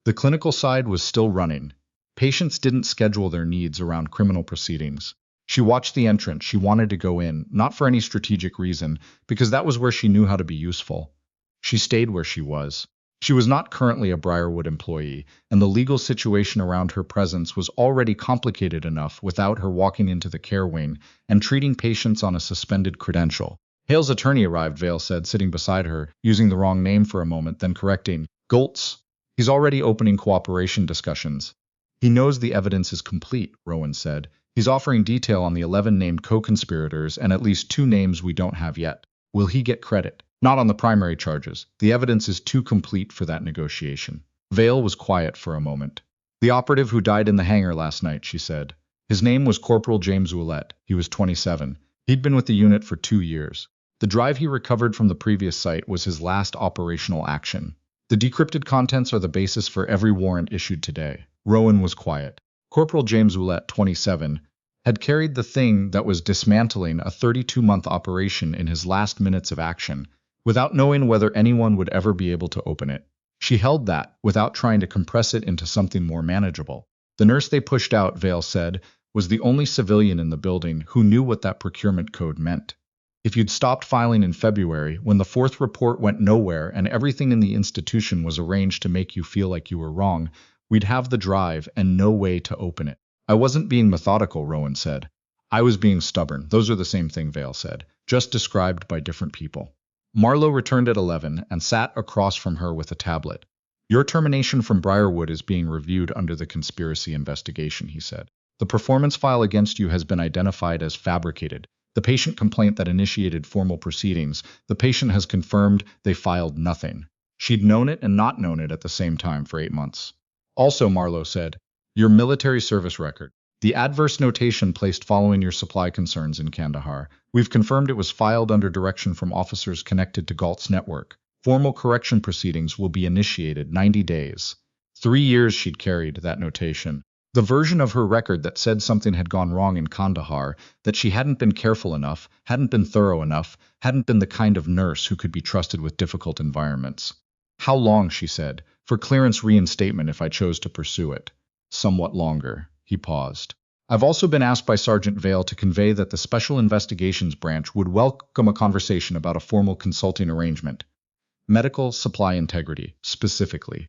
The clinical side was still running. Patients didn't schedule their needs around criminal proceedings. She watched the entrance. She wanted to go in, not for any strategic reason, because that was where she knew how to be useful. She stayed where she was. She was not currently a Briarwood employee, and the legal situation around her presence was already complicated enough without her walking into the care wing and treating patients on a suspended credential. Hale's attorney arrived, Vale said, sitting beside her, using the wrong name for a moment, then correcting. Goltz. He's already opening cooperation discussions. He knows the evidence is complete, Rowan said. He's offering detail on the 11 named co-conspirators and at least 2 names we don't have yet. Will he get credit? Not on the primary charges. The evidence is too complete for that negotiation. Vale was quiet for a moment. The operative who died in the hangar last night, she said. His name was Corporal James Ouellette. He was 27. He'd been with the unit for 2 years. The drive he recovered from the previous site was his last operational action. The decrypted contents are the basis for every warrant issued today. Rowan was quiet. Corporal James Ouellette, 27, had carried the thing that was dismantling a 32-month operation in his last minutes of action, without knowing whether anyone would ever be able to open it. She held that, without trying to compress it into something more manageable. The nurse they pushed out, Vale said, was the only civilian in the building who knew what that procurement code meant. If you'd stopped filing in February, when the 4th report went nowhere and everything in the institution was arranged to make you feel like you were wrong, we'd have the drive and no way to open it. I wasn't being methodical, Rowan said. I was being stubborn. Those are the same thing, Vale said, just described by different people. Marlowe returned at 11 and sat across from her with a tablet. Your termination from Briarwood is being reviewed under the conspiracy investigation, he said. The performance file against you has been identified as fabricated. The patient complaint that initiated formal proceedings, the patient has confirmed they filed nothing. She'd known it and not known it at the same time for 8 months. Also, Marlowe said, your military service record. The adverse notation placed following your supply concerns in Kandahar. We've confirmed it was filed under direction from officers connected to Galt's network. Formal correction proceedings will be initiated 90 days. 3 years she'd carried that notation. The version of her record that said something had gone wrong in Kandahar, that she hadn't been careful enough, hadn't been thorough enough, hadn't been the kind of nurse who could be trusted with difficult environments. How long, she said, for clearance reinstatement if I chose to pursue it? Somewhat longer. He paused. I've also been asked by Sergeant Vale to convey that the Special Investigations Branch would welcome a conversation about a formal consulting arrangement. Medical supply integrity, specifically.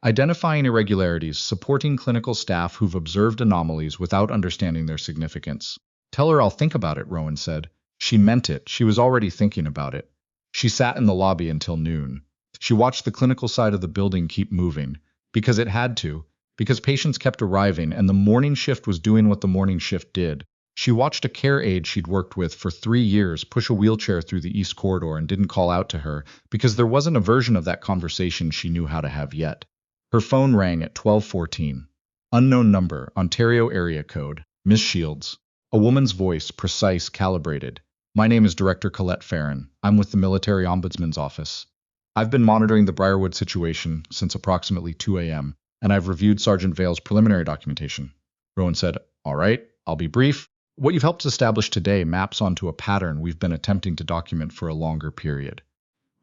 Identifying irregularities, supporting clinical staff who've observed anomalies without understanding their significance. Tell her I'll think about it, Rowan said. She meant it. She was already thinking about it. She sat in the lobby until noon. She watched the clinical side of the building keep moving, because it had to, because patients kept arriving and the morning shift was doing what the morning shift did. She watched a care aide she'd worked with for 3 years push a wheelchair through the East Corridor and didn't call out to her because there wasn't a version of that conversation she knew how to have yet. Her phone rang at 12:14. Unknown number, Ontario area code, Miss Shields. A woman's voice, precise, calibrated. My name is Director Colette Farron. I'm with the Military Ombudsman's Office. I've been monitoring the Briarwood situation since approximately 2 a.m., and I've reviewed Sergeant Vale's preliminary documentation. Rowan said, all right, I'll be brief. What you've helped establish today maps onto a pattern we've been attempting to document for a longer period.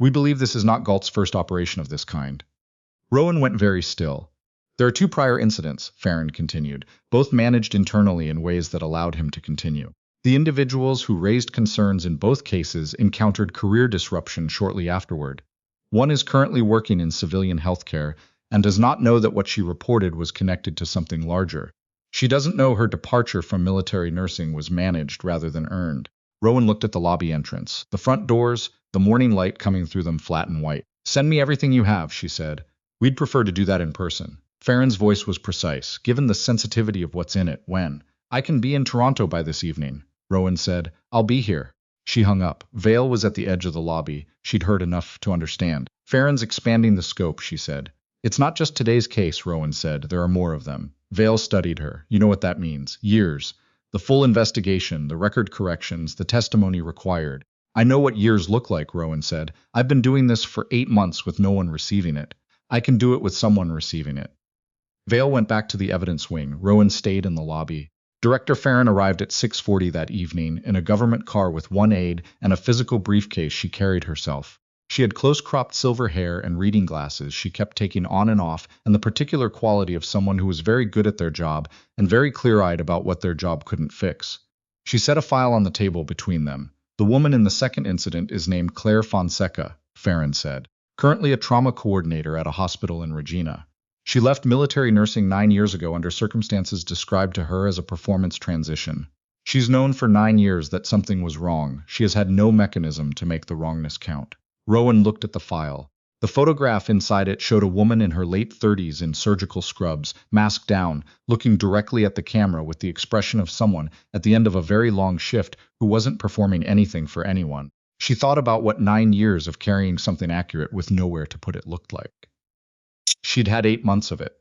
We believe this is not Galt's first operation of this kind. Rowan went very still. There are 2 prior incidents, Farron continued, both managed internally in ways that allowed him to continue. The individuals who raised concerns in both cases encountered career disruption shortly afterward. One is currently working in civilian healthcare and does not know that what she reported was connected to something larger. She doesn't know her departure from military nursing was managed rather than earned. Rowan looked at the lobby entrance. The front doors, the morning light coming through them flat and white. Send me everything you have, she said. We'd prefer to do that in person. Farron's voice was precise, given the sensitivity of what's in it. When? I can be in Toronto by this evening. Rowan said, I'll be here. She hung up. Vale was at the edge of the lobby. She'd heard enough to understand. Farron's expanding the scope, she said. It's not just today's case, Rowan said. There are more of them. Vale studied her. You know what that means. Years. The full investigation, the record corrections, the testimony required. I know what years look like, Rowan said. I've been doing this for 8 months with no one receiving it. I can do it with someone receiving it. Vale went back to the evidence wing. Rowan stayed in the lobby. Director Farron arrived at 6:40 that evening in a government car with 1 aide and a physical briefcase she carried herself. She had close-cropped silver hair and reading glasses she kept taking on and off, and the particular quality of someone who was very good at their job and very clear-eyed about what their job couldn't fix. She set a file on the table between them. The woman in the second incident is named Claire Fonseca, Farron said, currently a trauma coordinator at a hospital in Regina. She left military nursing 9 years ago under circumstances described to her as a performance transition. She's known for 9 years that something was wrong. She has had no mechanism to make the wrongness count. Rowan looked at the file. The photograph inside it showed a woman in her late 30s in surgical scrubs, masked down, looking directly at the camera with the expression of someone at the end of a very long shift who wasn't performing anything for anyone. She thought about what 9 years of carrying something accurate with nowhere to put it looked like. She'd had 8 months of it.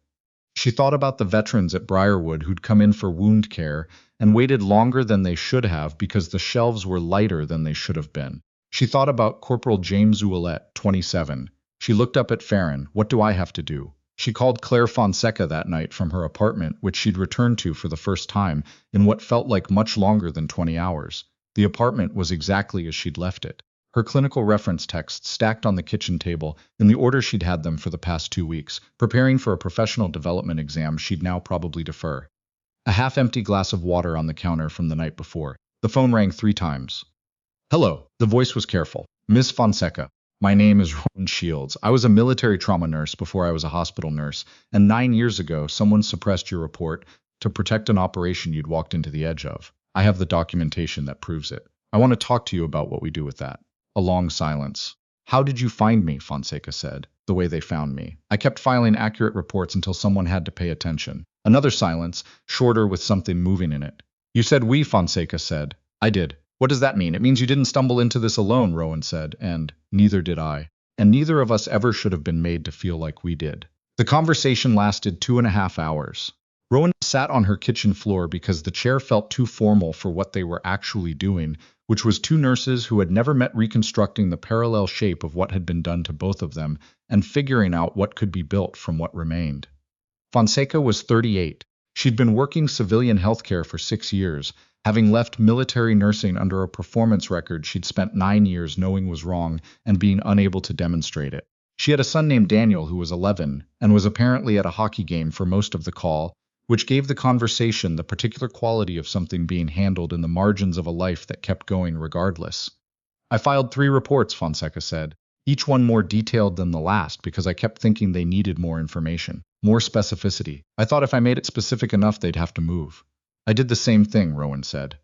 She thought about the veterans at Briarwood who'd come in for wound care and waited longer than they should have because the shelves were lighter than they should have been. She thought about Corporal James Ouellette, 27. She looked up at Farron. What do I have to do? She called Claire Fonseca that night from her apartment, which she'd returned to for the first time in what felt like much longer than 20 hours. The apartment was exactly as she'd left it. Her clinical reference texts stacked on the kitchen table in the order she'd had them for the past 2 weeks, preparing for a professional development exam she'd now probably defer. A half-empty glass of water on the counter from the night before. The phone rang 3 times. Hello. The voice was careful. Miss Fonseca. My name is Rowan Shields. I was a military trauma nurse before I was a hospital nurse, and 9 years ago someone suppressed your report to protect an operation you'd walked into the edge of. I have the documentation that proves it. I want to talk to you about what we do with that. A long silence. How did you find me? Fonseca said. The way they found me. I kept filing accurate reports until someone had to pay attention. Another silence, shorter with something moving in it. You said we, Fonseca said. I did. What does that mean? It means you didn't stumble into this alone, Rowan said, and neither did I. And neither of us ever should have been made to feel like we did. The conversation lasted 2.5 hours. Rowan sat on her kitchen floor because the chair felt too formal for what they were actually doing, which was two nurses who had never met reconstructing the parallel shape of what had been done to both of them and figuring out what could be built from what remained. Fonseca was 38. She'd been working civilian healthcare for 6 years, having left military nursing under a performance record she'd spent 9 years knowing was wrong and being unable to demonstrate it. She had a son named Daniel who was 11 and was apparently at a hockey game for most of the call, which gave the conversation the particular quality of something being handled in the margins of a life that kept going regardless. I filed 3 reports, Fonseca said, each one more detailed than the last because I kept thinking they needed more information, more specificity. I thought if I made it specific enough they'd have to move. I did the same thing, Rowan said.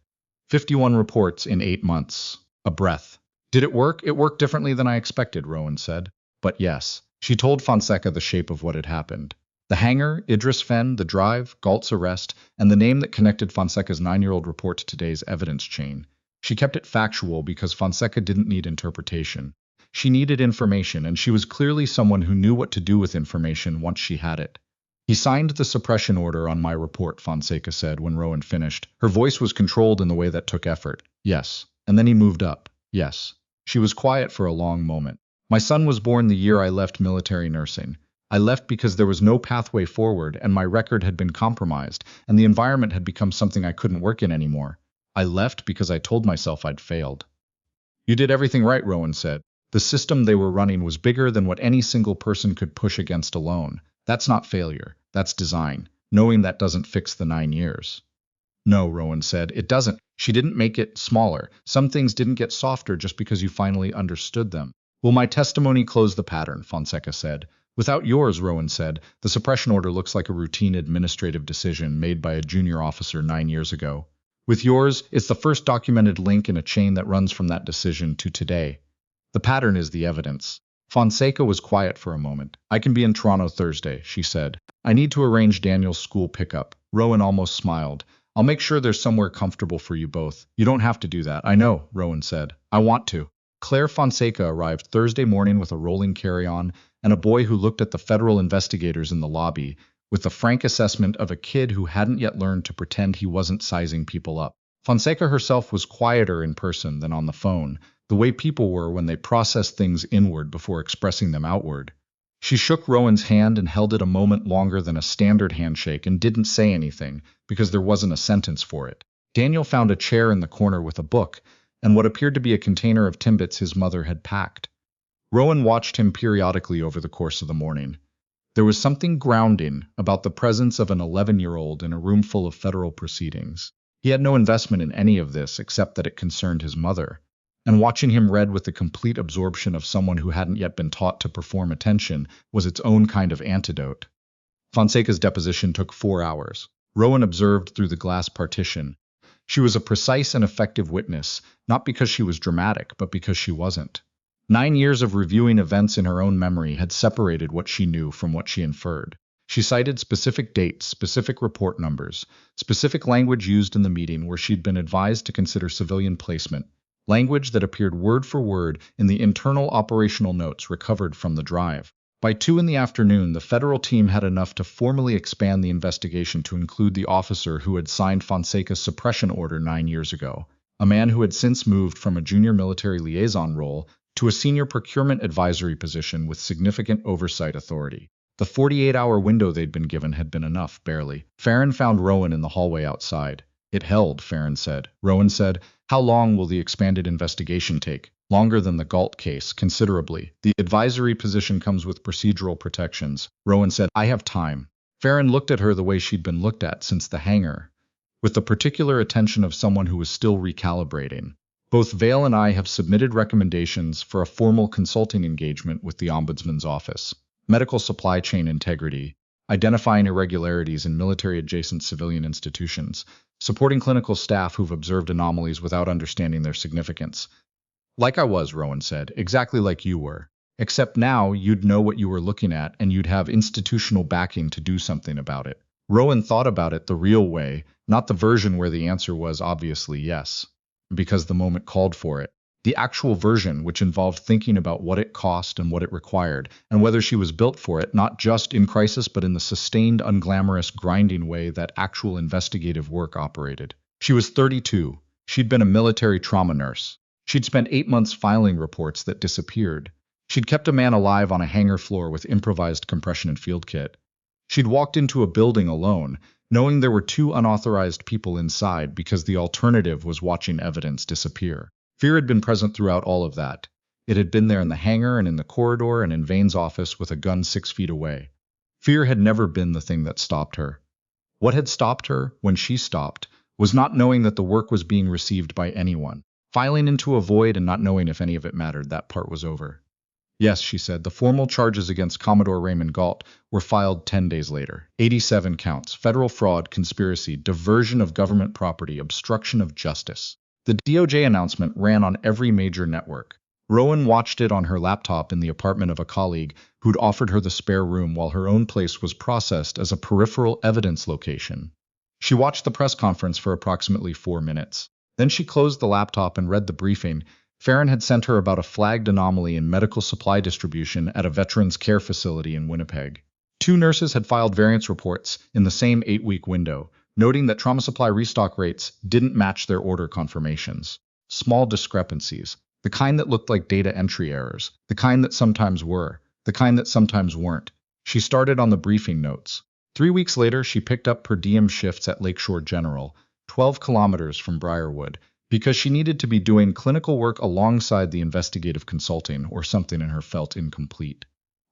51 reports in 8 months. A breath. Did it work? It worked differently than I expected, Rowan said. But yes. She told Fonseca the shape of what had happened. The hangar, Idris Fen, the drive, Galt's arrest, and the name that connected Fonseca's 9-year-old report to today's evidence chain. She kept it factual because Fonseca didn't need interpretation. She needed information, and she was clearly someone who knew what to do with information once she had it. He signed the suppression order on my report, Fonseca said when Rowan finished. Her voice was controlled in the way that took effort. Yes. And then he moved up. Yes. She was quiet for a long moment. My son was born the year I left military nursing. I left because there was no pathway forward and my record had been compromised and the environment had become something I couldn't work in anymore. I left because I told myself I'd failed. You did everything right, Rowan said. The system they were running was bigger than what any single person could push against alone. That's not failure. That's design. Knowing that doesn't fix the 9 years. No, Rowan said, it doesn't. She didn't make it smaller. Some things didn't get softer just because you finally understood them. Will my testimony close the pattern? Fonseca said. Without yours, Rowan said, the suppression order looks like a routine administrative decision made by a junior officer 9 years ago. With yours, it's the first documented link in a chain that runs from that decision to today. The pattern is the evidence. Fonseca was quiet for a moment. I can be in Toronto Thursday, she said. I need to arrange Daniel's school pickup. Rowan almost smiled. I'll make sure there's somewhere comfortable for you both. You don't have to do that. I know, Rowan said. I want to. Claire Fonseca arrived Thursday morning with a rolling carry-on and a boy who looked at the federal investigators in the lobby with the frank assessment of a kid who hadn't yet learned to pretend he wasn't sizing people up. Fonseca herself was quieter in person than on the phone, the way people were when they processed things inward before expressing them outward. She shook Rowan's hand and held it a moment longer than a standard handshake and didn't say anything because there wasn't a sentence for it. Daniel found a chair in the corner with a book and what appeared to be a container of Timbits his mother had packed. Rowan watched him periodically over the course of the morning. There was something grounding about the presence of an 11-year-old in a room full of federal proceedings. He had no investment in any of this except that it concerned his mother. And watching him read with the complete absorption of someone who hadn't yet been taught to perform attention was its own kind of antidote. Fonseca's deposition took 4 hours. Rowan observed through the glass partition. She was a precise and effective witness, not because she was dramatic, but because she wasn't. 9 years of reviewing events in her own memory had separated what she knew from what she inferred. She cited specific dates, specific report numbers, specific language used in the meeting where she'd been advised to consider civilian placement, language that appeared word for word in the internal operational notes recovered from the drive. By 2 p.m, the federal team had enough to formally expand the investigation to include the officer who had signed Fonseca's suppression order 9 years ago, a man who had since moved from a junior military liaison role to a senior procurement advisory position with significant oversight authority. The 48-hour window they'd been given had been enough, barely. Farron found Rowan in the hallway outside. It held, Farron said. Rowan said, how long will the expanded investigation take? Longer than the Galt case, considerably. The advisory position comes with procedural protections. Rowan said, I have time. Farron looked at her the way she'd been looked at since the hangar, with the particular attention of someone who was still recalibrating. Both Vale and I have submitted recommendations for a formal consulting engagement with the Ombudsman's office. Medical supply chain integrity, identifying irregularities in military-adjacent civilian institutions, supporting clinical staff who've observed anomalies without understanding their significance. Like I was, Rowan said, exactly like you were. Except now you'd know what you were looking at and you'd have institutional backing to do something about it. Rowan thought about it the real way, not the version where the answer was obviously yes, because the moment called for it. The actual version, which involved thinking about what it cost and what it required, and whether she was built for it, not just in crisis, but in the sustained, unglamorous, grinding way that actual investigative work operated. She was 32. She'd been a military trauma nurse. She'd spent 8 months filing reports that disappeared. She'd kept a man alive on a hangar floor with improvised compression and field kit. She'd walked into a building alone, knowing there were 2 unauthorized people inside because the alternative was watching evidence disappear. Fear had been present throughout all of that. It had been there in the hangar and in the corridor and in Vane's office with a gun 6 feet away. Fear had never been the thing that stopped her. What had stopped her, when she stopped, was not knowing that the work was being received by anyone. Filing into a void and not knowing if any of it mattered, that part was over. Yes, she said, the formal charges against Commodore Raymond Galt were filed 10 days later. 87 counts: federal fraud, conspiracy, diversion of government property, obstruction of justice. The DOJ announcement ran on every major network. Rowan watched it on her laptop in the apartment of a colleague who'd offered her the spare room while her own place was processed as a peripheral evidence location. She watched the press conference for approximately 4 minutes. Then she closed the laptop and read the briefing. Farron had sent her about a flagged anomaly in medical supply distribution at a veterans care facility in Winnipeg. 2 nurses had filed variance reports in the same 8-week window, noting that trauma supply restock rates didn't match their order confirmations. Small discrepancies, the kind that looked like data entry errors, the kind that sometimes were, the kind that sometimes weren't. She started on the briefing notes. 3 weeks later, she picked up per diem shifts at Lakeshore General, 12 kilometers from Briarwood, because she needed to be doing clinical work alongside the investigative consulting, or something in her felt incomplete.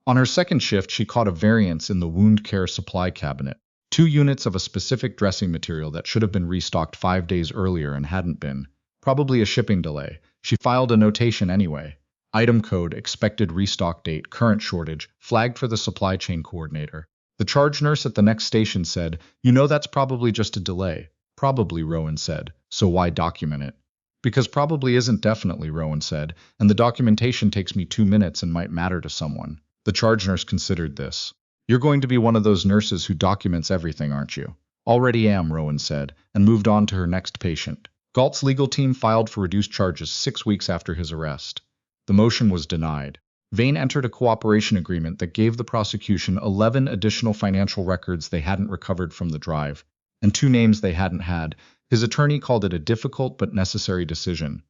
On her second shift, she caught a variance in the wound care supply cabinet. 2 units of a specific dressing material that should have been restocked 5 days earlier and hadn't been. Probably a shipping delay. She filed a notation anyway. Item code, expected restock date, current shortage, flagged for the supply chain coordinator. The charge nurse at the next station said, "You know that's probably just a delay." "Probably," Rowan said. "So why document it?" "Because probably isn't definitely," Rowan said, "and the documentation takes me 2 minutes and might matter to someone." The charge nurse considered this. "You're going to be one of those nurses who documents everything, aren't you?" "Already am," Rowan said, and moved on to her next patient. Galt's legal team filed for reduced charges 6 weeks after his arrest. The motion was denied. Vane entered a cooperation agreement that gave the prosecution 11 additional financial records they hadn't recovered from the drive, and 2 names they hadn't had. His attorney called it a difficult but necessary decision.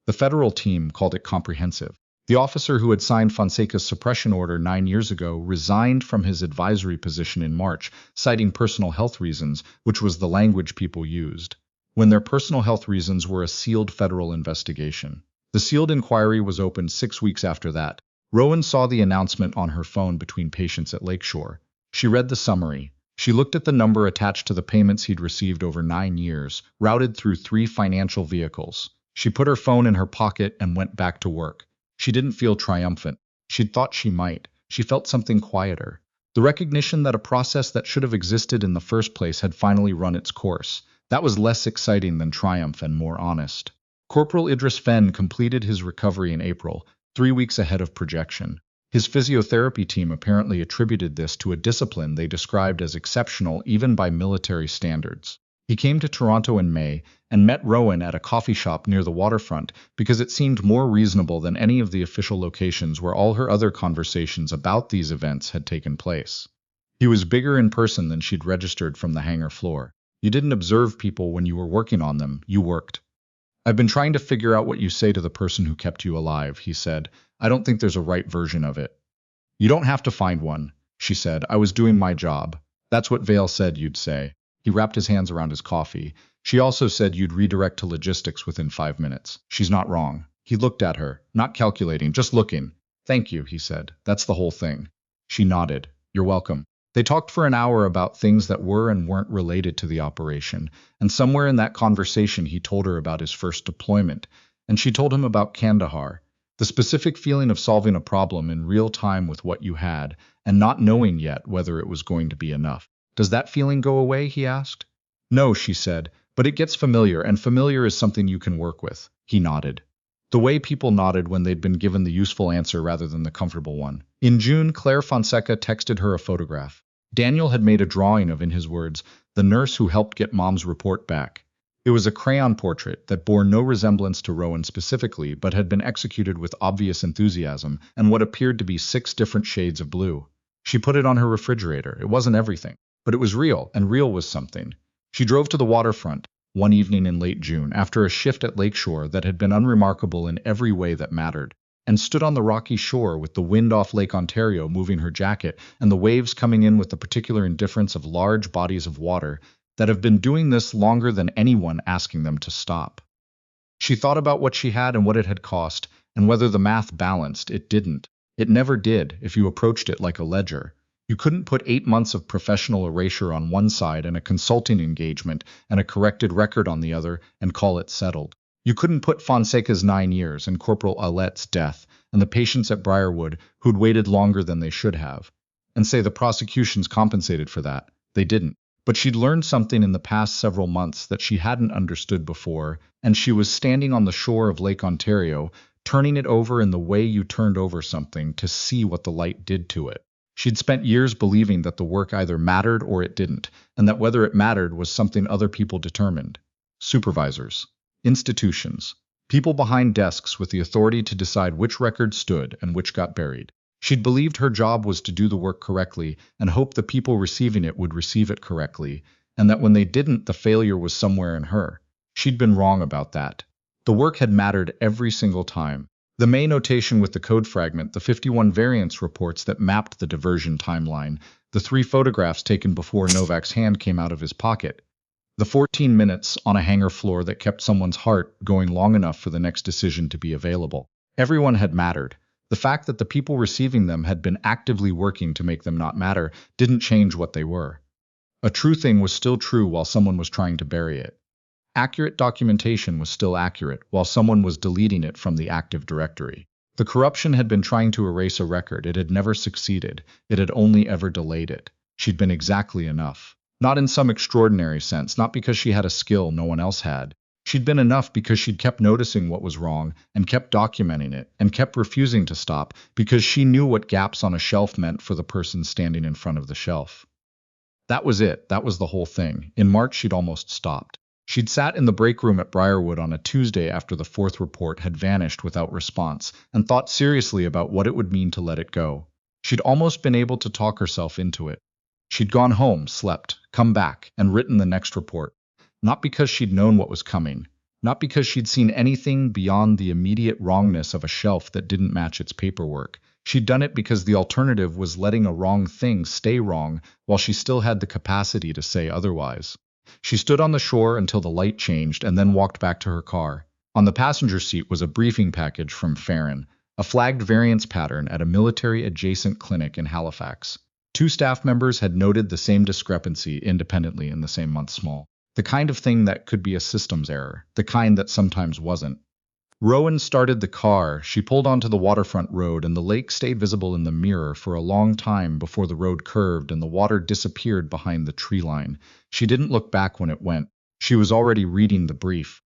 The federal team called it comprehensive. The officer who had signed Fonseca's suppression order 9 years ago resigned from his advisory position in March, citing personal health reasons, which was the language people used, when their personal health reasons were a sealed federal investigation. The sealed inquiry was opened 6 weeks after that. Rowan saw the announcement on her phone between patients at Lakeshore. She read the summary. She looked at the number attached to the payments he'd received over 9 years, routed through 3 financial vehicles. She put her phone in her pocket and went back to work. She didn't feel triumphant. She'd thought she might. She felt something quieter. The recognition that a process that should have existed in the first place had finally run its course. That was less exciting than triumph and more honest. Corporal Idris Fenn completed his recovery in April, 3 weeks ahead of projection. His physiotherapy team apparently attributed this to a discipline they described as exceptional even by military standards. He came to Toronto in May and met Rowan at a coffee shop near the waterfront because it seemed more reasonable than any of the official locations where all her other conversations about these events had taken place. He was bigger in person than she'd registered from the hangar floor. "You didn't observe people when you were working on them, you worked." "I've been trying to figure out what you say to the person who kept you alive," he said. "I don't think there's a right version of it." "You don't have to find one," she said. "I was doing my job." "That's what Vale said you'd say." He wrapped his hands around his coffee. "She also said you'd redirect to logistics within 5 minutes. She's not wrong." He looked at her, not calculating, just looking. "Thank you," he said. "That's the whole thing." She nodded. "You're welcome." They talked for an hour about things that were and weren't related to the operation, and somewhere in that conversation he told her about his first deployment, and she told him about Kandahar, the specific feeling of solving a problem in real time with what you had, and not knowing yet whether it was going to be enough. "Does that feeling go away?" he asked. "No," she said, "but it gets familiar, and familiar is something you can work with." He nodded. The way people nodded when they'd been given the useful answer rather than the comfortable one. In June, Claire Fonseca texted her a photograph. Daniel had made a drawing of, in his words, the nurse who helped get Mom's report back. It was a crayon portrait that bore no resemblance to Rowan specifically, but had been executed with obvious enthusiasm and what appeared to be 6 different shades of blue. She put it on her refrigerator. It wasn't everything, but it was real, and real was something. She drove to the waterfront one evening in late June, after a shift at Lakeshore that had been unremarkable in every way that mattered, and stood on the rocky shore with the wind off Lake Ontario moving her jacket and the waves coming in with the particular indifference of large bodies of water that have been doing this longer than anyone asking them to stop. She thought about what she had and what it had cost, and whether the math balanced. It didn't. It never did if you approached it like a ledger. You couldn't put 8 months of professional erasure on one side and a consulting engagement and a corrected record on the other and call it settled. You couldn't put Fonseca's 9 years and Ctrl+Alt+Z's death and the patients at Briarwood who'd waited longer than they should have, and say the prosecution's compensated for that. They didn't. But she'd learned something in the past several months that she hadn't understood before, and she was standing on the shore of Lake Ontario, turning it over in the way you turned over something to see what the light did to it. She'd spent years believing that the work either mattered or it didn't, and that whether it mattered was something other people determined. Supervisors, institutions, people behind desks with the authority to decide which records stood and which got buried. She'd believed her job was to do the work correctly and hoped the people receiving it would receive it correctly, and that when they didn't, the failure was somewhere in her. She'd been wrong about that. The work had mattered every single time. The May notation with the code fragment, the 51 variance reports that mapped the diversion timeline, the 3 photographs taken before Novak's hand came out of his pocket, the 14 minutes on a hangar floor that kept someone's heart going long enough for the next decision to be available. Everyone had mattered. The fact that the people receiving them had been actively working to make them not matter didn't change what they were. A true thing was still true while someone was trying to bury it. Accurate documentation was still accurate while someone was deleting it from the active directory. The corruption had been trying to erase a record. It had never succeeded. It had only ever delayed it. She'd been exactly enough. Not in some extraordinary sense, not because she had a skill no one else had. She'd been enough because she'd kept noticing what was wrong and kept documenting it and kept refusing to stop because she knew what gaps on a shelf meant for the person standing in front of the shelf. That was it. That was the whole thing. In March, she'd almost stopped. She'd sat in the break room at Briarwood on a Tuesday after the 4th report had vanished without response and thought seriously about what it would mean to let it go. She'd almost been able to talk herself into it. She'd gone home, slept, come back, and written the next report. Not because she'd known what was coming, not because she'd seen anything beyond the immediate wrongness of a shelf that didn't match its paperwork. She'd done it because the alternative was letting a wrong thing stay wrong while she still had the capacity to say otherwise. She stood on the shore until the light changed and then walked back to her car. On the passenger seat was a briefing package from Farron, a flagged variance pattern at a military-adjacent clinic in Halifax. 2 staff members had noted the same discrepancy independently in the same month small. The kind of thing that could be a systems error, the kind that sometimes wasn't. Rowan started the car. She pulled onto the waterfront road, and the lake stayed visible in the mirror for a long time before the road curved and the water disappeared behind the tree line. She didn't look back when it went. She was already reading the brief.